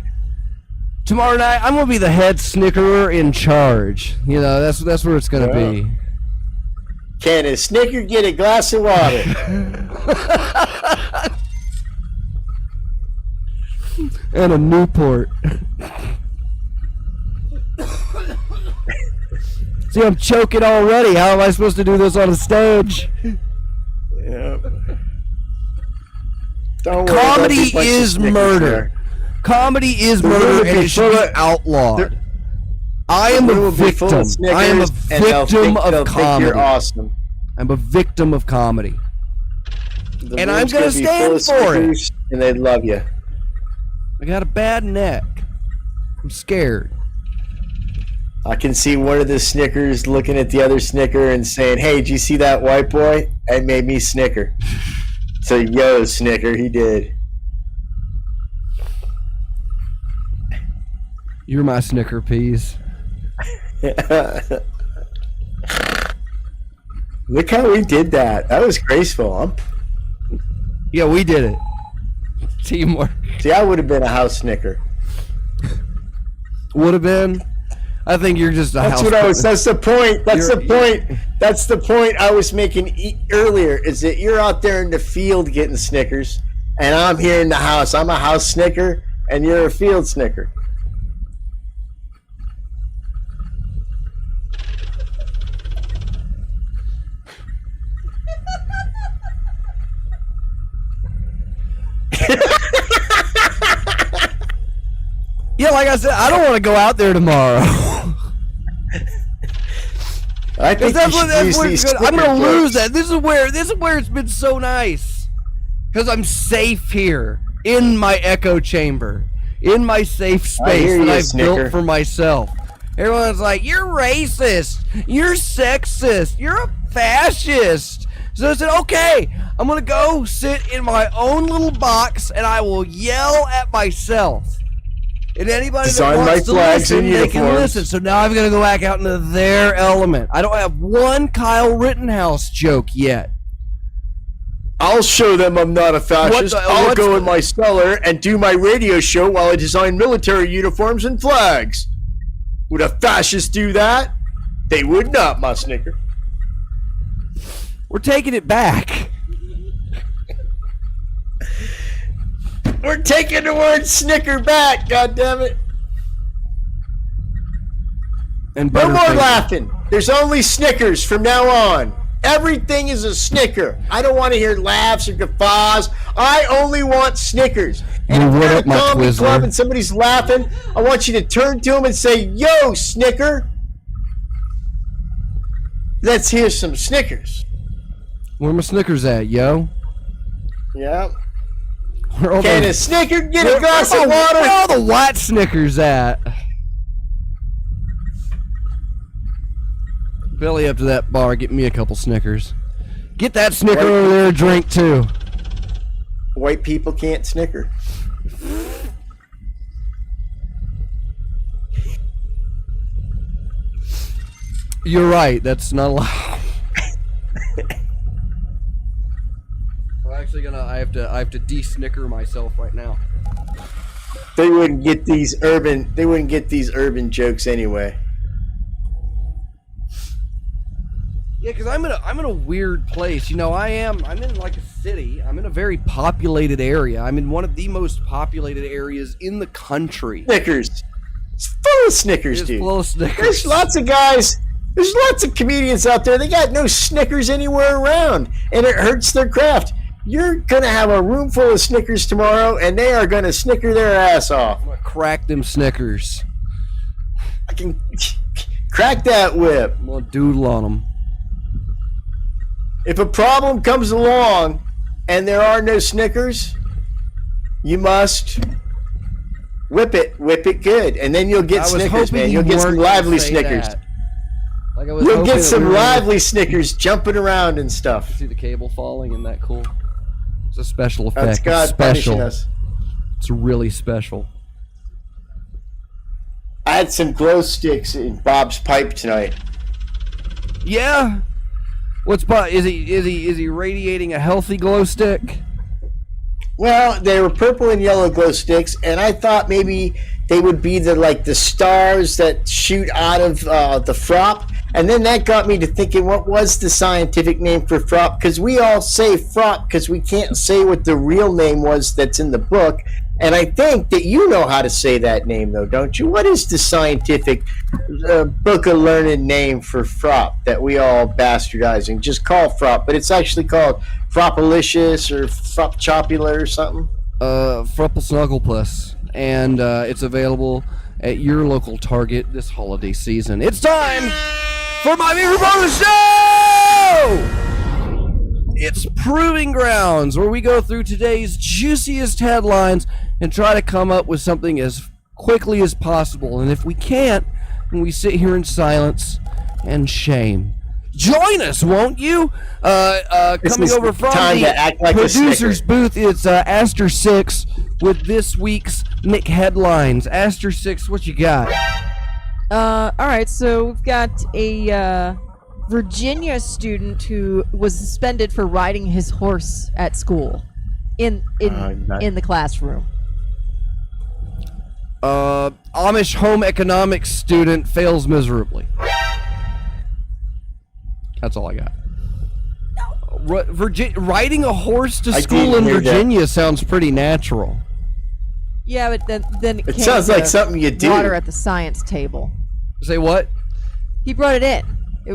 Tomorrow night, I'm going to be the head Snickerer in charge. You know, that's where it's going to be. Can a Snicker get a glass of water? And a Newport. See, I'm choking already. How am I supposed to do this on a stage? Yeah. Don't worry, Comedy there'll be a bunch of is Snickers murder. there. Comedy is murder, and it should be outlawed. I am a victim. I am a victim of comedy. You're awesome. I'm a victim of comedy. The And I'm room's gonna be full stand of for it. Snickers, and they love you. I got a bad neck. I'm scared. I can see one of the Snickers looking at the other Snicker and saying, "Hey, did you see that white boy? It made me snicker." So, yo, Snicker, he did. You're my Snicker peas. Look how we did that. That was graceful. Yeah, we did it. Teamwork. See, I would have been a house Snicker. Would have been. I think you're just a That's house. what I was. That's the point. That's You're- the point. That's the point I was making earlier. Is that you're out there in the field getting Snickers, and I'm here in the house. I'm a house Snicker, and you're a field Snicker. Yeah, like I said, I don't want to go out there tomorrow. I think That's you what, should that's use what these it's gonna, I'm Snicker gonna lose jokes. that. This is where it's been so nice, because I'm safe here in my echo chamber, in my safe I space hear that you, I've Snicker. built for myself. Everyone's like, "You're racist. You're sexist. You're a fascist." So I said, "Okay, I'm gonna go sit in my own little box, and I will yell at myself." And anybody Design that my wants to flags listen, and they can uniforms. listen. So now I'm going to go back out into their element. I don't have one Kyle Rittenhouse joke yet. I'll show them I'm not a fascist. I'll go in my cellar and do my radio show while I design military uniforms and flags. Would a fascist do that? They would not, my Snicker. We're taking it back. We're taking the word Snicker back, goddammit. And No more Butterfinger. laughing. There's only Snickers from now on. Everything is a Snicker. I don't want to hear laughs or guffaws. I only want Snickers. And if What you're at up, a my comedy Twizzler? club and somebody's laughing, I want you to turn to them and say, "Yo, Snicker. Let's hear some Snickers." Where my Snickers at, yo? Yeah. Where all Can a the, Snicker get a glass of where water? all the white Snickers at? Belly up to that bar, get me a couple Snickers. Get that Snicker over there a drink too. White people can't snicker. You're right, that's not allowed. I'm actually gonna I have to de-snicker myself right now. They wouldn't get these urban jokes anyway. Yeah, because I'm in a weird place. You know, I'm in like a city. I'm in a very populated area. I'm in one of the most populated areas in the country. Snickers. It's full of Snickers, It's dude. full of Snickers. There's lots of guys. There's lots of comedians out there. They got no Snickers anywhere around, and it hurts their craft. You're gonna have a room full of Snickers tomorrow, and they are gonna snicker their ass off. I'm gonna crack them Snickers. I can crack that whip. I'm gonna doodle on them. If a problem comes along and there are no Snickers, you must whip it good, and then you'll get Snickers, man. You'll get some lively Snickers. Like I was You'll hoping get that some we were gonna lively Snickers jumping around and stuff. See the cable falling, isn't that cool? It's a special effect. That's God It's special. punishing us. It's really special. I had some glow sticks in Bob's pipe tonight. Yeah. What's is he radiating a healthy glow stick? Well, they were purple and yellow glow sticks, and I thought maybe they would be the stars that shoot out of the frop. And then that got me to thinking, what was the scientific name for frop? Because we all say frop because we can't say what the real name was that's in the book. And I think that you know how to say that name, though, don't you? What is the scientific book of learned name for frop that we all bastardizing? Just call frop, but it's actually called Fropalicious or Fropchopula or something. Frupple Snugglepuss. And it's available at your local Target this holiday season. It's time for my favorite part of the show! It's Proving Grounds, where we go through today's juiciest headlines and try to come up with something as quickly as possible. And if we can't, then we sit here in silence and shame. Join us, won't you? Coming is over from time the to act like a producer's Snicker. booth, it's Aster 6 with this week's Nick headlines. Aster 6, what you got? All right, so we've got a Virginia student who was suspended for riding his horse at school in the classroom. Amish home economics student fails miserably. That's all I got. Riding a horse to I school didn't in hear that. Virginia sounds pretty natural. Yeah, but then it It came sounds to like something you do. water at the science table. Say what? He brought it in.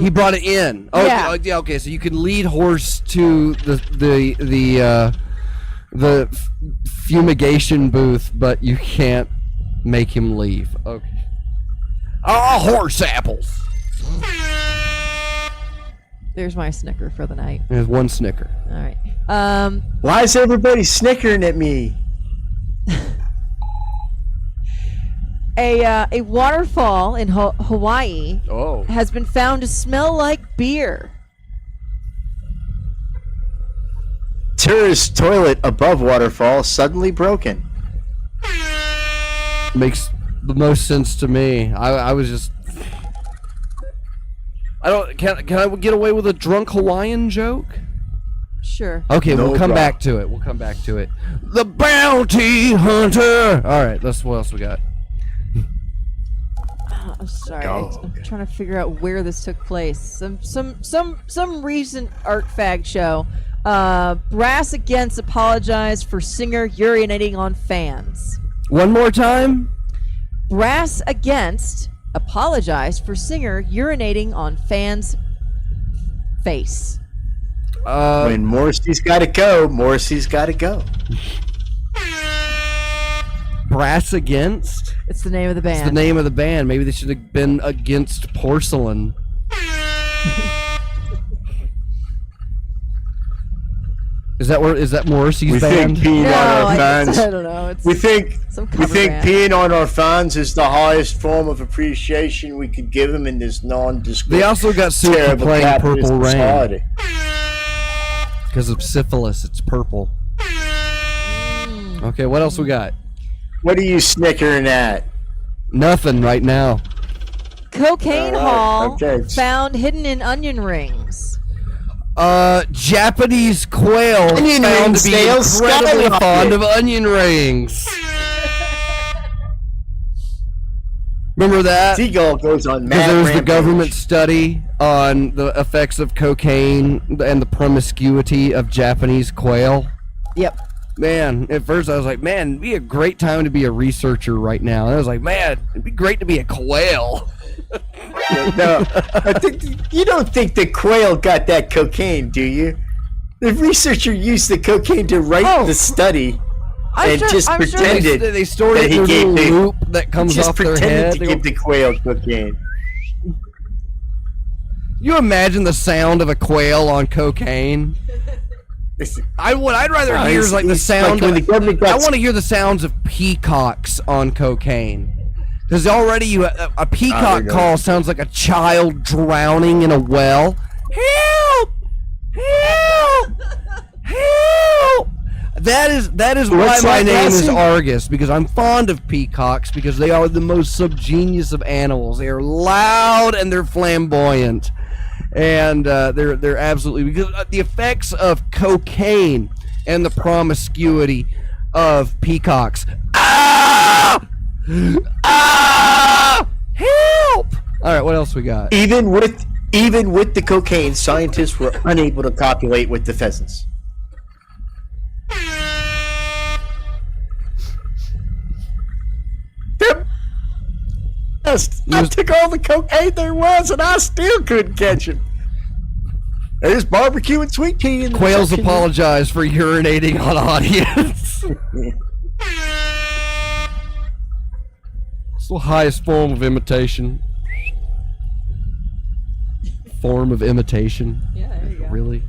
He brought it in. Oh, Yeah. yeah. Okay, so you can lead horse to the fumigation booth, but you can't make him leave. Okay. Horse apples. There's my Snicker for the night. There's one Snicker. All right. Why is everybody snickering at me? A waterfall in Hawaii Oh. has been found to smell like beer. Tourist toilet above waterfall suddenly broken. Makes the most sense to me. I was just. Can I get away with a drunk Hawaiian joke? Sure. Okay, No we'll come problem. back to it. We'll come back to it. The Bounty Hunter. All right, what else we got? I'm sorry. Go. I'm trying to figure out where this took place. Some recent art fag show. Brass Against apologized for singer urinating on fans. One more time. Brass Against apologized for singer urinating on fans' face. When Morrissey's got to go, Morrissey's got to go. Brass Against. It's the name of the band. It's the name of the band. Maybe they should have been Against Porcelain. Is that Morrissey's We band? think peeing on our fans. I don't know. It's We think some we cover think band. peeing on our fans is the highest form of appreciation we could give them in this non-discriminatory. They also got sued for terrible playing capitalist Purple Rain society. because of syphilis. It's purple. Okay, what else we got? What are you snickering at? Nothing right now. Cocaine All right, haul okay. found hidden in onion rings. Japanese quail Onion found rings, to be Dale, incredibly skyrocket. fond of onion rings. Remember that? Seagull goes on Because mad there was the rampage. government study on the effects of cocaine and the promiscuity of Japanese quail. Yep. Man, at first I was like, man, it'd be a great time to be a researcher right now. And I was like, man, it'd be great to be a quail. No, I think you don't think the quail got that cocaine, do you? The researcher used the cocaine to write the study and just pretended They stored that it he in a gave little the- loop that comes just off their pretended head. to They give were- the quail cocaine. You imagine the sound of a quail on cocaine? I'd rather hear is like the sound. when the government got I want to hear the sounds of peacocks on cocaine, because already a peacock go. call sounds like a child drowning in a well. Help! Help! Help! That is why What's my that, name is Lassie? Argus, because I'm fond of peacocks because they are the most subgenius of animals. They are loud and they're flamboyant. And they're absolutely, because the effects of cocaine and the promiscuity of peacocks. Ah! Ah! Help! All right, what else we got? Even with the cocaine, scientists were unable to copulate with the pheasants. I took all the cocaine there was, and I still couldn't catch him. There's barbecue and sweet tea in the Quails section. apologize for urinating on audience. It's the highest form of imitation. Form of imitation. Yeah, there you go. Really?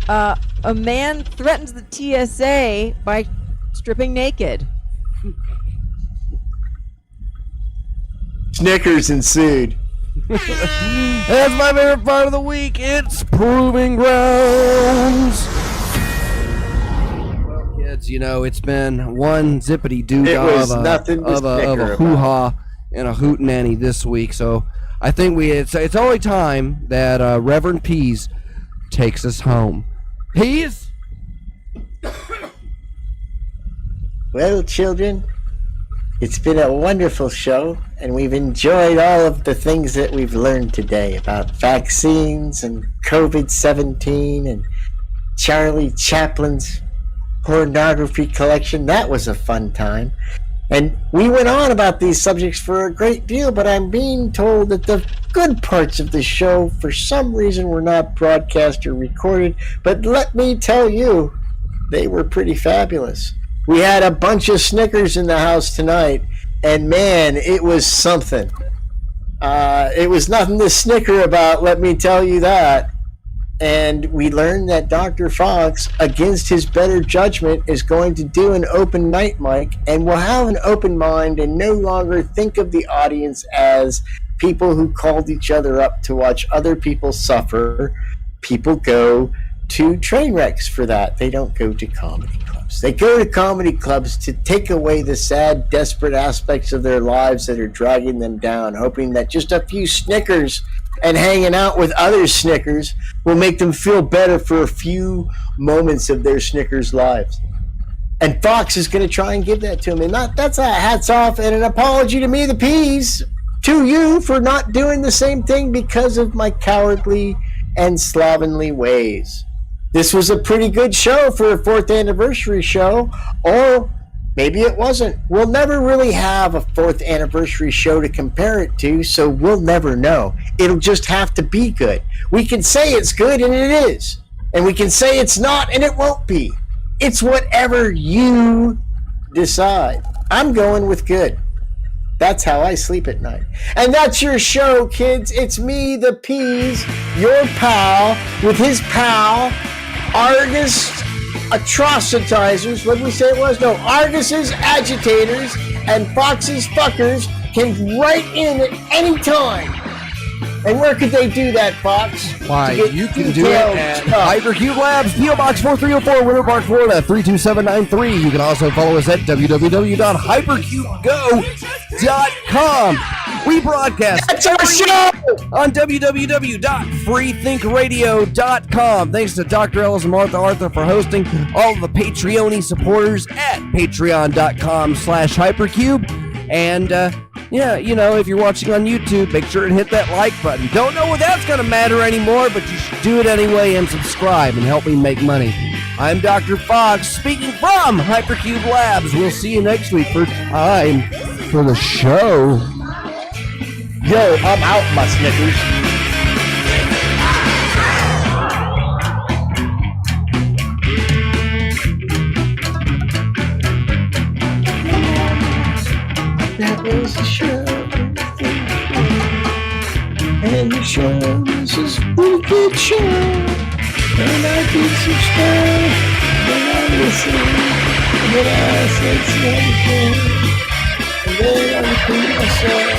A man threatens the TSA by stripping naked. Snickers ensued. That's my favorite part of the week. It's Proving Grounds. Well, kids, it's been one zippity doo It was of nothing to a snicker about. hoo-ha and a hootenanny this week. So I think it's only time that Reverend Pease takes us home. Pease? Well, children, it's been a wonderful show, and we've enjoyed all of the things that we've learned today about vaccines and COVID-19 and Charlie Chaplin's pornography collection. That was a fun time. And we went on about these subjects for a great deal, but I'm being told that the good parts of the show, for some reason, were not broadcast or recorded. But let me tell you, they were pretty fabulous. We had a bunch of Snickers in the house tonight, and man, it was something. It was nothing to snicker about, let me tell you that. And we learned that Dr. Fox, against his better judgment, is going to do an open night mic and will have an open mind and no longer think of the audience as people who called each other up to watch other people suffer. People go to train wrecks for that. They don't go to comedy clubs. clubs. They go to comedy clubs to take away the sad, desperate aspects of their lives that are dragging them down, hoping that just a few Snickers and hanging out with other Snickers will make them feel better for a few moments of their Snickers lives. And Fox is going to try and give that to him. And that's a hats off and an apology to me, the Peas, to you for not doing the same thing because of my cowardly and slovenly ways. This was a pretty good show for a 4th anniversary show, or maybe it wasn't. We'll never really have a 4th anniversary show to compare it to, so we'll never know. It'll just have to be good. We can say it's good, and it is. And we can say it's not, and it won't be. It's whatever you decide. I'm going with good. That's how I sleep at night. And that's your show, kids. It's me, the Peas, your pal, with his pal, Argus atrocitizers. What did we say it was? No, Argus's agitators and Fox's fuckers can write in at any time. And where could they do that, Fox? Why, you can do it at Hypercube Labs, P.O. Box 4304, Winter Park, Florida, 32793. You can also follow us at www.hypercubego.com. We broadcast That's our show! on www.freethinkradio.com. Thanks to Dr. Ellis and Martha Arthur for hosting, all of the Patreon supporters at patreon.com/hypercube. And, yeah, you know, if you're watching on YouTube, make sure and hit that like button. Don't know what that's going to matter anymore, but you should do it anyway and subscribe and help me make money. I'm Dr. Fox, speaking from Hypercube Labs. We'll see you next week for time for the show. Yo, I'm out, my Snickers. That was the show. And the show was a pretty good show. And I did subscribe. And I listened. And then I said something. And then I repeated myself.